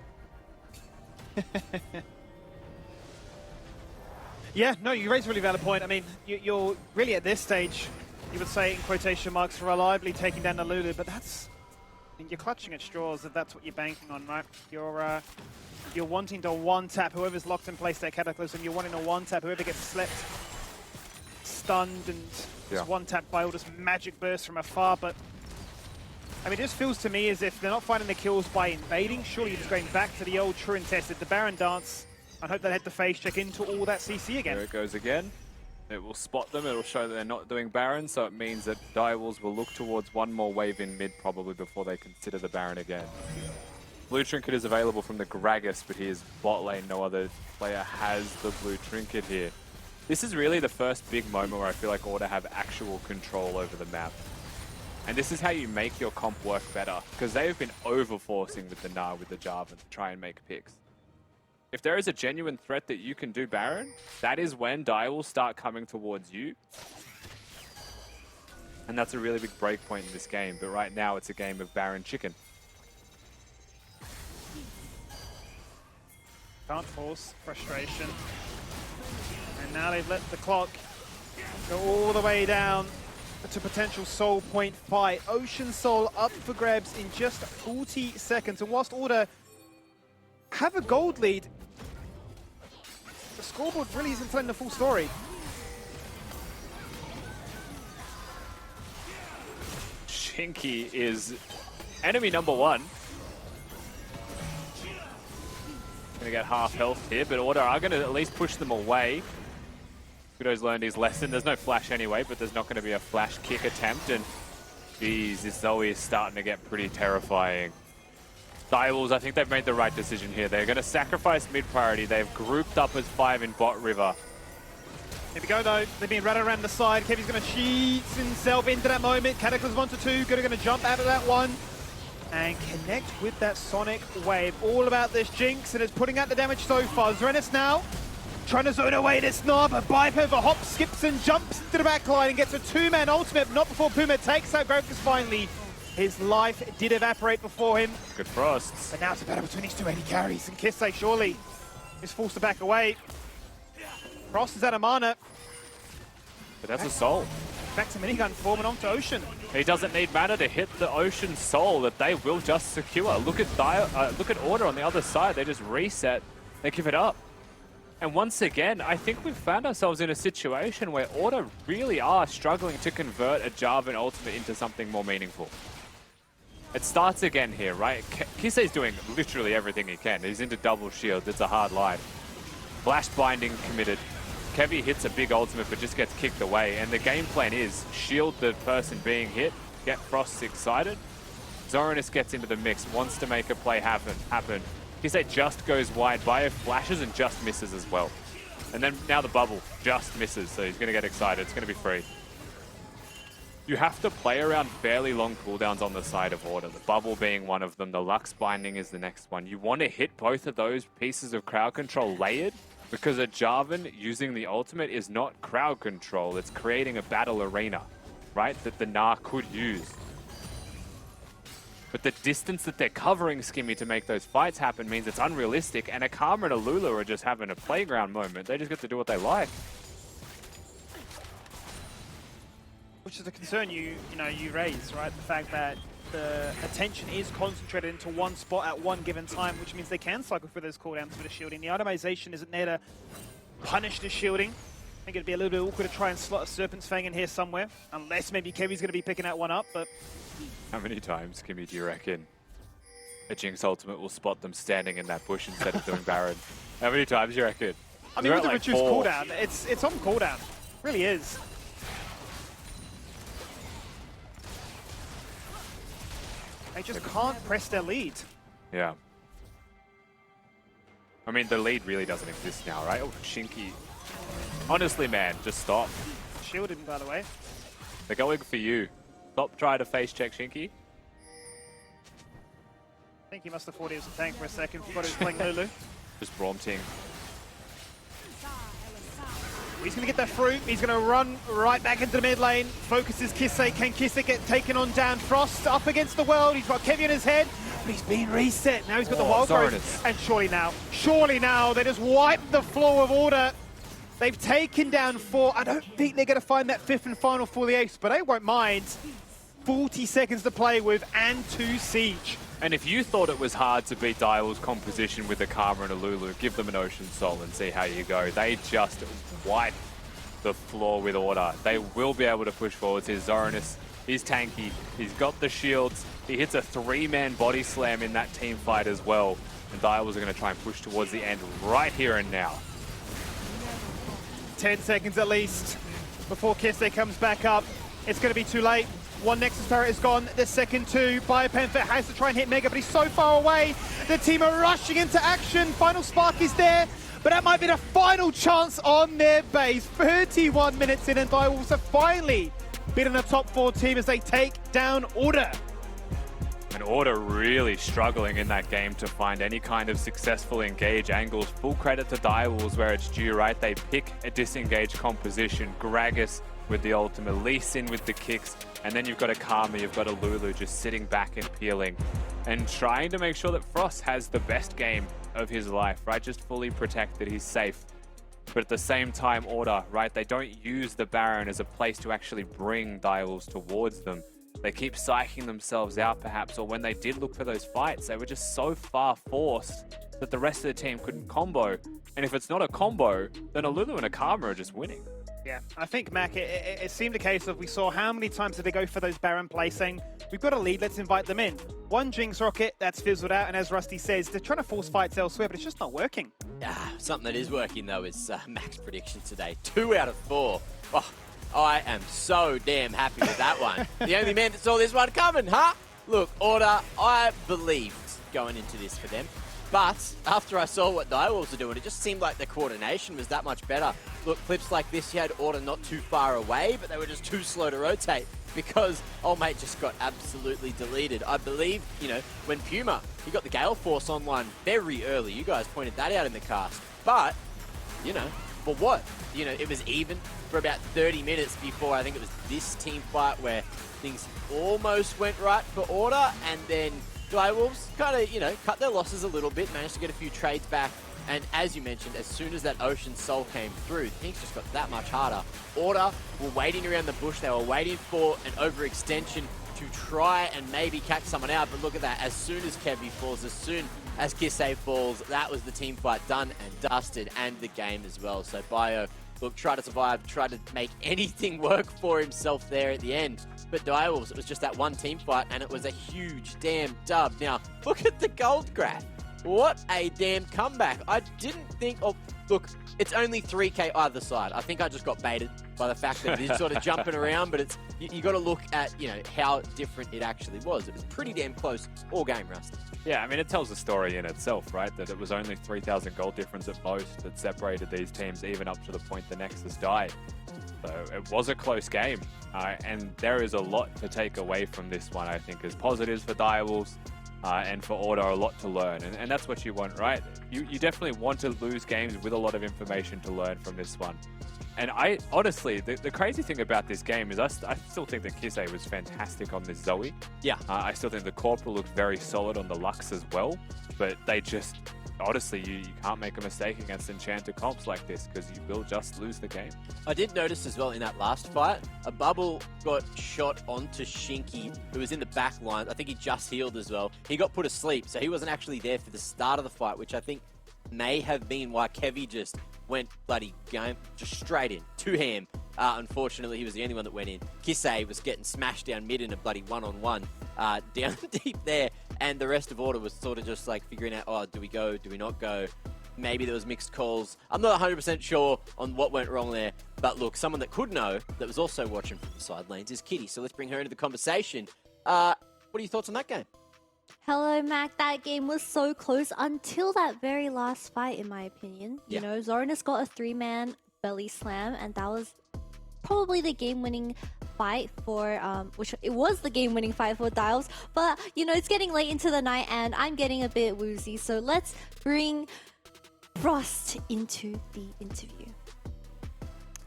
Yeah, no, you raise a really valid point. I mean, you're really at this stage, you would say in quotation marks, reliably taking down the Lulu, but that's, I mean, you're clutching at straws if that's what you're banking on, right? You're wanting to one-tap whoever's locked in place that Cataclysm. You're wanting to one-tap whoever gets slept, stunned, and just one-tapped by all this magic burst from afar. But, I mean, it just feels to me as if they're not finding the kills by invading. Surely you're just going back to the old true and tested, the Baron dance, and hope they head the phase check into all that CC again. There it goes again. It will spot them. It'll show that they're not doing Baron, so it means that Direwolves will look towards one more wave in mid probably before they consider the Baron again. Blue Trinket is available from the Gragas, but he is bot lane. No other player has the Blue Trinket here. This is really the first big moment where I feel like Order have actual control over the map. And this is how you make your comp work better, because they have been over-forcing with the Gnar, with the Jarvan to try and make picks. If there is a genuine threat that you can do Baron, that is when Dai will start coming towards you. And that's a really big break point in this game, but right now it's a game of Baron chicken. Can't force frustration. And now they've let the clock go all the way down to potential soul point fight. Ocean Soul up for grabs in just 40 seconds. And whilst Order have a gold lead, the scoreboard really isn't telling the full story. Shinky is enemy number 1. Gonna get half health here, but Order are gonna at least push them away. Kudo's learned his lesson. There's no flash anyway, but there's not gonna be a flash kick attempt, and geez, this Zoe is starting to get pretty terrifying. Direwolves, I think they've made the right decision here. They're gonna sacrifice mid priority. They've grouped up as 5 in bot river. Here we go though, they've been running around the side. Kevy's going to cheat himself into that moment. Cataclysm 1 to 2, going to jump out of that one and connect with that Sonic Wave. All about this Jinx, and it's putting out the damage so far. Zoroness now trying to zone away this knob. A Biped hop, skips and jumps into the backline and gets a 2-man ultimate, but not before Puma takes out Grokus finally. His life did evaporate before him. Good Frosts. But now it's a battle between these 2 AD carries, and Kisei surely is forced to back away. Frost is out of mana. But that's a soul. Back to minigun form and on to Ocean. He doesn't need mana to hit the Ocean soul that they will just secure. Look at Order on the other side. They just reset. They give it up. And once again, I think we've found ourselves in a situation where Order really are struggling to convert a Jarvan ultimate into something more meaningful. It starts again here, right? Kisei's doing literally everything he can. He's into double shields. It's a hard line. Flash binding committed. Kevy hits a big ultimate but just gets kicked away, and the game plan is shield the person being hit, get Frost excited. Zoroness gets into the mix, wants to make a play happen. Kisei just goes wide, Bio flashes and just misses as well. And then now the bubble just misses, so he's going to get excited. It's going to be free. You have to play around fairly long cooldowns on the side of Order, the bubble being one of them, the Lux binding is the next one. You want to hit both of those pieces of crowd control layered, because a Jarvan using the ultimate is not crowd control, it's creating a battle arena, right, that the Gnar could use. But the distance that they're covering Skimmy to make those fights happen means it's unrealistic, and a Karma and a Lulu are just having a playground moment. They just get to do what they like. Which is a concern you raise, right? The fact that the attention is concentrated into one spot at one given time, which means they can cycle through those cooldowns for the shielding. The itemization isn't there to punish the shielding. I think it'd be a little bit awkward to try and slot a Serpent's Fang in here somewhere, unless maybe Kevy's going to be picking that one up, but... How many times, Kimmy, do you reckon a Jinx ultimate will spot them standing in that bush instead of doing Baron? How many times do you reckon? I mean, with the reduced cooldown, it's on cooldown. It really is. They just can't press their lead. Yeah. I mean, the lead really doesn't exist now, right? Oh, Shinky. Honestly, man, just stop. Shielded, by the way. They're going for you. Stop trying to face check Shinky. I think he must have thought he was a tank for a second. Forgot he was playing Lulu. Just Braumting. He's going to get that fruit. He's going to run right back into the mid lane. Focuses Kisei. Can Kisei get taken on down? Frost up against the world. He's got Kevy in his head, but he's being reset. Now he's got the wild growth. And surely now, they just wipe the floor of Order. They've taken down 4. I don't think they're going to find that 5th and final for the ace, but I won't mind. 40 seconds to play with and 2 siege. And if you thought it was hard to beat Direwolves' composition with a Karma and a Lulu, give them an Ocean Soul and see how you go. They just wipe the floor with Order. They will be able to push forwards. His Zoroness is tanky. He's got the shields. He hits a 3-man body slam in that team fight as well. And Direwolves are going to try and push towards the end right here and now. 10 seconds at least before Kisei comes back up. It's going to be too late. One Nexus turret is gone, the second 2. Biopanther has to try and hit Mega, but he's so far away. The team are rushing into action. Final Spark is there, but that might be the final chance on their base. 31 minutes in, and Direwolves have finally beaten a top 4 team as they take down Order. And Order really struggling in that game to find any kind of successful engage angles. Full credit to Direwolves where it's due, right? They pick a disengage composition. Gragas with the ultimate, Lee Sin with the kicks, and then you've got a Karma, you've got a Lulu just sitting back and peeling and trying to make sure that Frost has the best game of his life, right? Just fully protected, he's safe. But at the same time, Order, right? They don't use the Baron as a place to actually bring Direwolves towards them. They keep psyching themselves out perhaps, or when they did look for those fights, they were just so far forced that the rest of the team couldn't combo. And if it's not a combo, then a Lulu and a Karma are just winning. Yeah, I think, Mac, it seemed a case of we saw how many times did they go for those Baron plays saying, we've got a lead, let's invite them in. One Jinx Rocket, that's fizzled out, and as Rusty says, they're trying to force fights elsewhere, but it's just not working. Something that is working, though, is Mac's prediction today. 2 out of 4. Oh, I am so damn happy with that one. The only man that saw this one coming, huh? Look, Order, I believed going into this for them. But after I saw what Direwolves are doing, it just seemed like the coordination was that much better. Look, clips like this, you had Order not too far away, but they were just too slow to rotate because old mate just got absolutely deleted. I believe, you know, when Puma, he got the Gale Force online very early. You guys pointed that out in the cast. But, you know, for what? You know, it was even for about 30 minutes before I think it was this team fight where things almost went right for Order, and then Direwolves kind of, you know, cut their losses a little bit, managed to get a few trades back, and as you mentioned, as soon as that Ocean Soul came through, things just got that much harder. Order were waiting around the bush, they were waiting for an overextension to try and maybe catch someone out, but look at that, as soon as Kevy falls, as soon as Kisei falls, that was the team fight done and dusted, and the game as well. So Bio, look, tried to survive, tried to make anything work for himself there at the end. But Direwolves, it was just that one team fight, and it was a huge damn dub. Now, look at the gold graph. What a damn comeback. I didn't think... Oh, look, it's only 3k either side. I think I just got baited by the fact that it is sort of jumping around, but it's you got to look at, you know, how different it actually was. It was pretty damn close all game, Rust. Yeah, I mean, it tells a story in itself, right? That it was only 3,000 gold difference at most that separated these teams, even up to the point the Nexus died. So it was a close game, and there is a lot to take away from this one, I think, as positives for Direwolves and for Order, a lot to learn. And that's what you want, right? You definitely want to lose games with a lot of information to learn from this one. And I honestly, the crazy thing about this game is I still think that Kisei was fantastic on this Zoe. Yeah. I still think the Corporal looked very solid on the Lux as well, but they just... Honestly, you can't make a mistake against enchanted comps like this because you will just lose the game. I did notice as well in that last fight, a bubble got shot onto Shinky, who was in the back line. I think he just healed as well. He got put asleep, so he wasn't actually there for the start of the fight, which I think may have been why Kevy just went bloody game, just straight in, 2 ham. Unfortunately, he was the only one that went in. Kisei was getting smashed down mid in a bloody one-on-one, down deep there, and the rest of Order was sort of just like figuring out, oh, do we go, do we not go? Maybe there was mixed calls. I'm not 100% sure on what went wrong there, but look, someone that could know, that was also watching from the side lanes, is Kitty, so let's bring her into the conversation. What are your thoughts on that game? Hello, Mac. That game was so close until that very last fight, in my opinion. Yeah. You know, Zoroness got a 3-man belly slam, and that was probably the game-winning fight for, which it was the game-winning fight for Dials. But, you know, it's getting late into the night, and I'm getting a bit woozy. So let's bring Frost into the interview.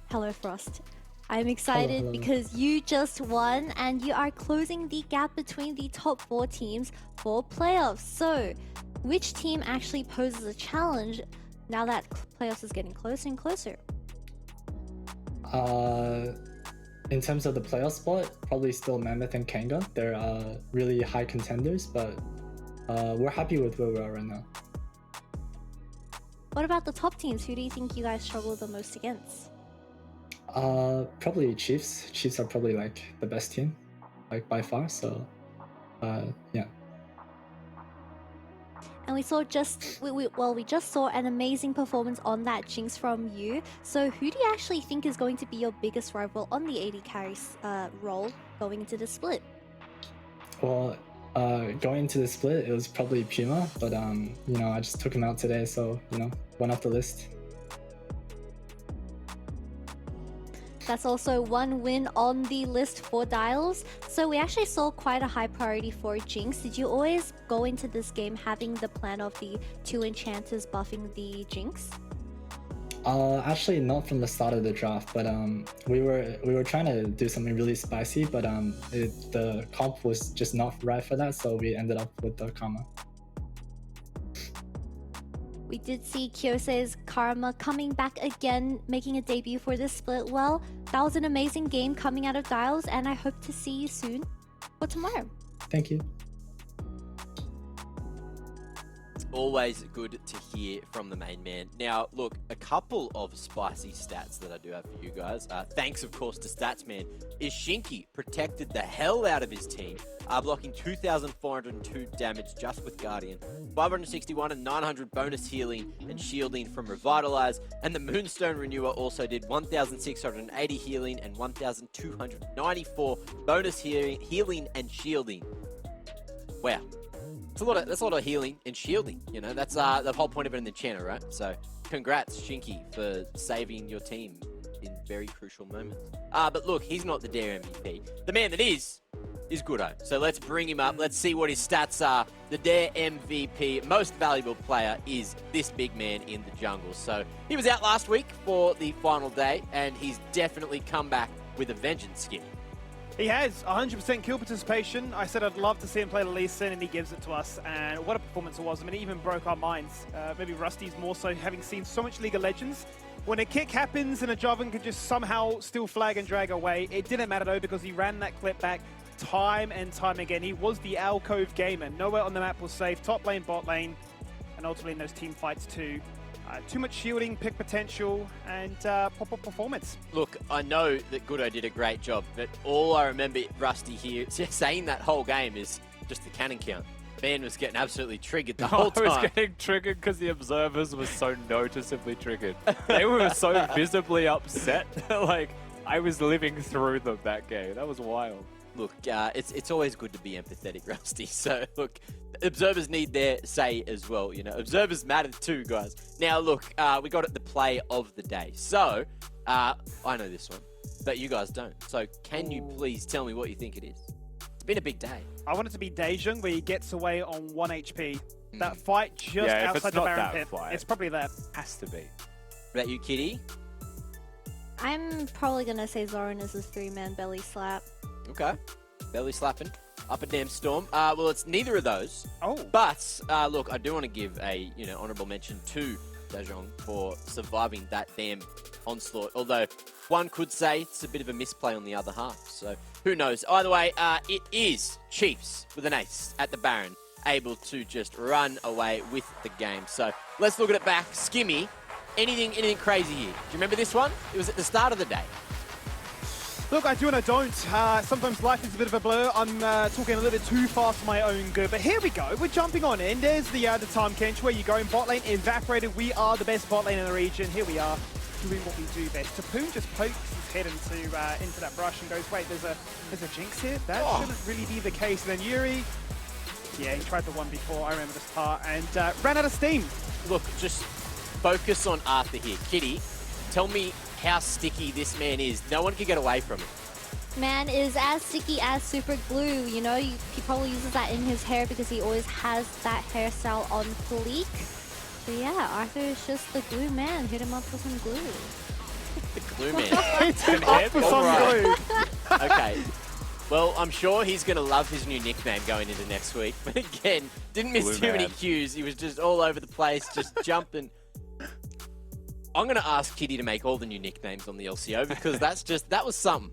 Hello, Frost. I'm excited Hello. because you just won and you are closing the gap between the top 4 teams for playoffs. So, which team actually poses a challenge now that playoffs is getting closer and closer? In terms of the playoff spot, probably still Mammoth and Kanga. They're really high contenders, but we're happy with where we are right now. What about the top teams? Who do you think you guys struggle the most against? Probably Chiefs. Chiefs are probably like the best team, like by far. So, yeah. And we saw we just saw an amazing performance on that Jinx from you. So who do you actually think is going to be your biggest rival on the AD carry role going into the split? Well, going into the split, it was probably Puma, but you know, I just took him out today, so you know, went off the list. That's also 1 win on the list for Dials. So we actually saw quite a high priority for Jinx. Did you always go into this game having the plan of the 2 enchanters buffing the Jinx? Actually not from the start of the draft, but we were trying to do something really spicy, but the comp was just not right for that, so we ended up with the Karma. We did see Kyose's Karma coming back again, making a debut for this split. Well, that was an amazing game coming out of Dials, and I hope to see you soon for tomorrow. Thank you. Always good to hear from the main man. Now, look, a couple of spicy stats that I do have for you guys. Thanks, of course, to Statsman. Is Shinky protected the hell out of his team, blocking 2,402 damage just with Guardian, 561 and 900 bonus healing and shielding from Revitalize, and the Moonstone Renewer also did 1,680 healing and 1,294 bonus healing and shielding. Wow. That's a lot of healing and shielding, you know. That's the whole point of it in the channel, right? So, congrats, Shinky, for saving your team in very crucial moments. But look, he's not the Dare MVP. The man that is Goodo. So let's bring him up. Let's see what his stats are. The Dare MVP, most valuable player, is this big man in the jungle. So he was out last week for the final day, and he's definitely come back with a vengeance skin. He has 100% kill participation. I said I'd love to see him play Lee Sin, and he gives it to us. And what a performance it was. I mean, it even broke our minds. Maybe Rusty's more so, having seen so much League of Legends. When a kick happens and a Joven can just somehow still flag and drag away, it didn't matter though, because he ran that clip back time and time again. He was the alcove gamer. Nowhere on the map was safe. Top lane, bot lane, and ultimately in those team fights too. Too much shielding, pick potential, and pop-up performance. Look, I know that Goodo did a great job, but all I remember Rusty here saying that whole game is just the cannon count. Man was getting absolutely triggered the whole time. I was getting triggered because the observers were so noticeably triggered. They were so visibly upset. Like, I was living through them that game. That was wild. Look, it's always good to be empathetic, Rusty. So, look, observers need their say as well. You know, observers matter too, guys. Now, look, we got it the play of the day. So, I know this one, but you guys don't. So, can you please tell me what you think it is? It's been a big day. I want it to be Dejong, where he gets away on 1 HP. That fight just outside the Baron pit. It's probably that. Has to be. About you, Kitty? I'm probably going to say Zoroness' 3-man belly slap. Okay. Belly slapping. Up a damn storm. Well, it's neither of those. Oh. But, look, I do want to give a, honourable mention to Dejong for surviving that damn onslaught. Although, one could say it's a bit of a misplay on the other half. So, who knows? Either way, it is Chiefs with an ace at the Baron, able to just run away with the game. So, let's look at it back. Skimmy, anything crazy here? Do you remember this one? It was at the start of the day. Look, I do and I don't. Sometimes life is a bit of a blur. I'm talking a little bit too fast for my own good. But here we go. We're jumping on in. There's the time, Kench, where you go in bot lane. Evaporated. We are the best bot lane in the region. Here we are, doing what we do best. Tapoon just pokes his head into that brush and goes, wait, there's a jinx here? That shouldn't really be the case. And then Yuri, yeah, he tried the one before. I remember this part. And ran out of steam. Look, just focus on Arthur here. Kitty, tell me how sticky this man is. No one can get away from him. Man is as sticky as super glue. You know, he probably uses that in his hair because he always has that hairstyle on fleek. So yeah, Arthur is just the glue man. Hit him up with some glue. The glue man. Hit him up for some glue. Okay. Well, I'm sure he's going to love his new nickname going into next week. But again, didn't miss too many cues. He was just all over the place, just jumping. I'm going to ask Kitty to make all the new nicknames on the LCO because that was something.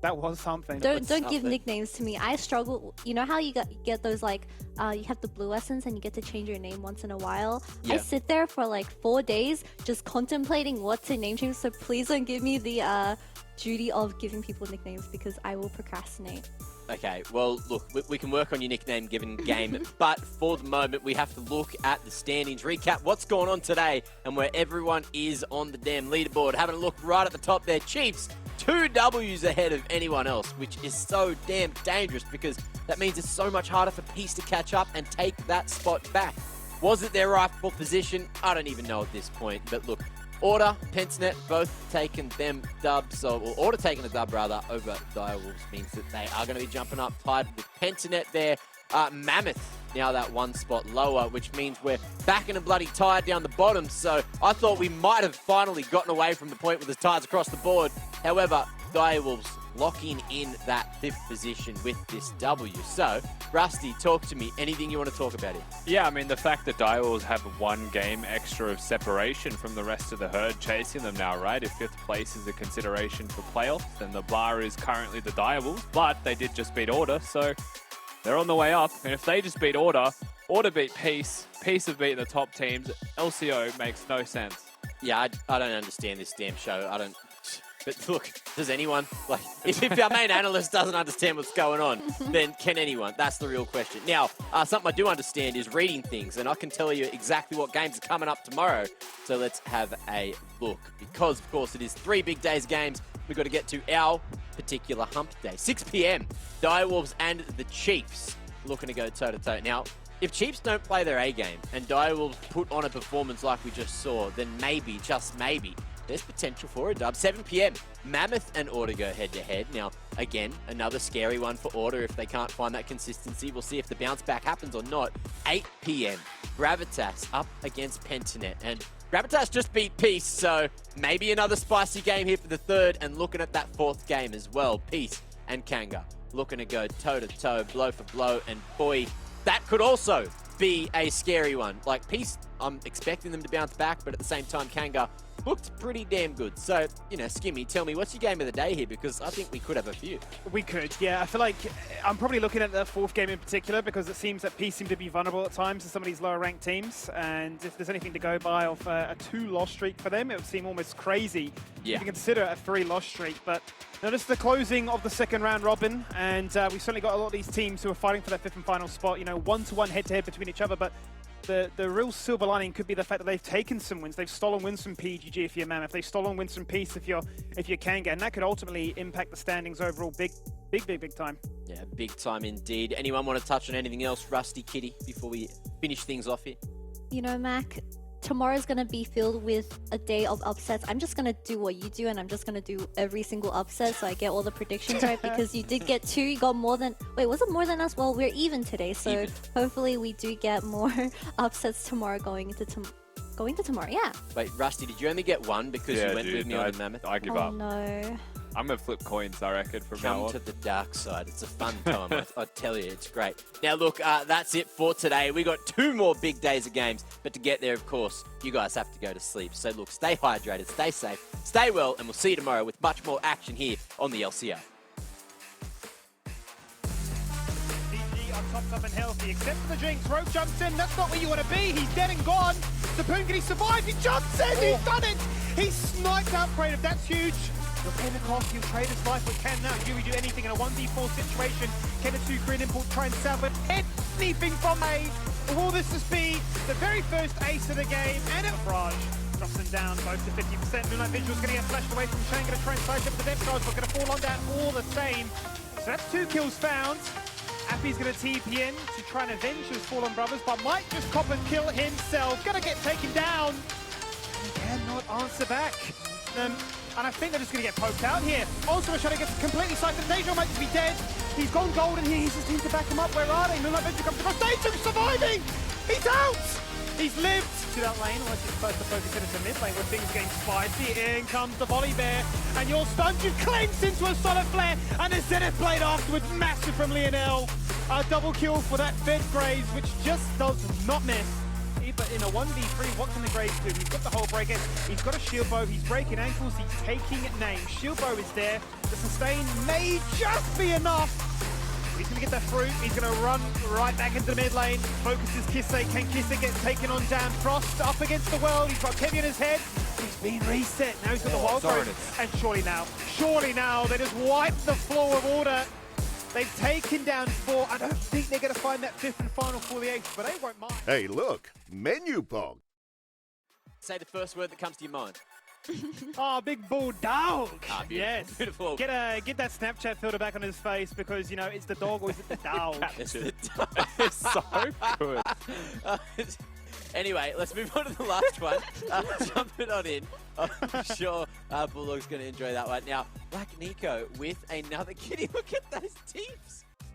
That was something. Don't give nicknames to me. I struggle. You know how you get those, like, you have the blue essence and you get to change your name once in a while? Yeah. I sit there for like 4 days just contemplating what to name change, so please don't give me the duty of giving people nicknames because I will procrastinate. Okay, well, look, we can work on your nickname given game, but for the moment, we have to look at the standings, recap what's going on today, and where everyone is on the damn leaderboard. Having a look right at the top there, Chiefs, 2 W's ahead of anyone else, which is so damn dangerous because that means it's so much harder for Peace to catch up and take that spot back. Was it their rightful position? I don't even know at this point, but look, Order, Pentanet, both taking them dubs, or Order taking a dub rather over Direwolves means that they are going to be jumping up tied with Pentanet there. Mammoth now that 1 spot lower, which means we're back in a bloody tie down the bottom. So I thought we might have finally gotten away from the point with the ties across the board. However, Direwolves locking in that 5th position with this W. So, Rusty, talk to me. Anything you want to talk about here? Yeah, I mean, the fact that Direwolves have 1 game extra of separation from the rest of the herd chasing them now, right? If 5th place is a consideration for playoffs, then the bar is currently the Direwolves, but they did just beat Order, so they're on the way up. And if they just beat Order, Order beat Peace. Peace have beaten the top teams. LCO makes no sense. Yeah, I don't understand this damn show. I don't. But look, does anyone? Like, if our main analyst doesn't understand what's going on, then can anyone? That's the real question. Now, something I do understand is reading things, and I can tell you exactly what games are coming up tomorrow. So let's have a look. Because, of course, it is 3 big days games. We've got to get to our particular hump day. 6 p.m. Direwolves and the Chiefs looking to go toe-to-toe. Now, if Chiefs don't play their A game and Direwolves put on a performance like we just saw, then maybe, just maybe, there's potential for a dub. 7 p.m. Mammoth and Order go head-to-head. Now, again, another scary one for Order if they can't find that consistency. We'll see if the bounce back happens or not. 8 p.m. Gravitas up against Pentanet. And Gravitas just beat Peace, so maybe another spicy game here for the third, and looking at that 4th game as well. Peace and Kanga looking to go toe-to-toe, blow for blow, and boy, that could also be a scary one. Like, Peace, I'm expecting them to bounce back, but at the same time, Kanga looked pretty damn good. So, you know, Skimmy, tell me, what's your game of the day here? Because I think we could have a few. We could, yeah. I feel like I'm probably looking at the 4th game in particular because it seems that Peace seem to be vulnerable at times to some of these lower ranked teams. And if there's anything to go by of a 2-loss streak for them, it would seem almost crazy if you consider a 3-loss streak. But now this is the closing of the 2nd round robin, and we've certainly got a lot of these teams who are fighting for that 5th and final spot. You know, 1-to-1 head-to-head between each other, but the real silver lining could be the fact that they've taken some wins. They've stolen wins from PGG if you're Mammoth. They've stolen wins from Peace if you're Kanga, and that could ultimately impact the standings overall big time. Yeah, big time indeed. Anyone want to touch on anything else, Rusty Kitty, before we finish things off here? You know, Mac, tomorrow's going to be filled with a day of upsets. I'm just going to do what you do, and I'm just going to do every single upset so I get all the predictions right, because you did get 2. You got more than... Wait, was it more than us? Well, we're even today, so hopefully we do get more upsets tomorrow going into tomorrow, yeah. Wait, Rusty, did you only get 1 because you went with me on the Mammoth? I give oh, up. no. I'm going to flip coins, I reckon, from now on. Come to the dark side. It's a fun time. I tell you, it's great. Now, look, that's it for today. We got 2 more big days of games, but to get there, of course, you guys have to go to sleep. So, look, stay hydrated, stay safe, stay well, and we'll see you tomorrow with much more action here on the LCO. PG are topped up and healthy, except for the Jinx. Rogue jumps in. That's not where you want to be. He's dead and gone. Sapoon, can he survive? He jumps in. He's done it. He sniped out Kratos. That's huge. He'll pay the cost. He'll trade his life with Ken now. Yuri do anything in a 1v4 situation. Can a 2-green import try and salvage anything from A? Will this just be the very first ace of the game? And it Raj drops them down both to 50%. Moonlight Vigil's going to get flashed away from Shane. Going to try and side with the depth charge, but going to fall on that all the same. So that's 2 kills found. Appy's going to TP in to try and avenge his fallen brothers, but might just cop and kill himself. Going to get taken down. He cannot answer back. And I think they're just going to get poked out here. Also, trying to get completely sighted. Deja might just be dead. He's gone golden here. He's just need to back him up. Where are they? Moonlight Vigil comes across. Deja's surviving! He's out! He's lived to that lane, unless he's supposed to focus it into mid lane where things are getting spicy. In comes the volley bear, and your stun just cleansed into a solid flare, and the Zenith blade afterwards, massive from Lionel. A double kill for that Fed Graves, which just does not miss. But in a 1v3, what can the Graves do? He's got the whole breaker, he's got a shield bow, he's breaking ankles, he's taking names. Shield bow is there, the sustain may just be enough. He's going to get that fruit, he's going to run right back into the mid lane. Focuses Kisse, can Kisse get taken on down? Frost up against the world, he's got Kevy in his head. He's been reset, now he's got the wild card. And surely now, they just wipe the floor of Order. They've taken down 4. I don't think they're going to find that 5th and final for the 8th, but they won't mind. Hey, look, Menulog. Say the first word that comes to your mind. Oh, big bull dog. Ah, beautiful, yes. beautiful. Get that Snapchat filter back on his face because, you know, it's the dog or is it the dog? It's the dog. It's so good. Anyway, let's move on to the last one. Jump it on in. I'm sure Bulldog's going to enjoy that one. Now, Black Nico with another kitty. Look at those teeth.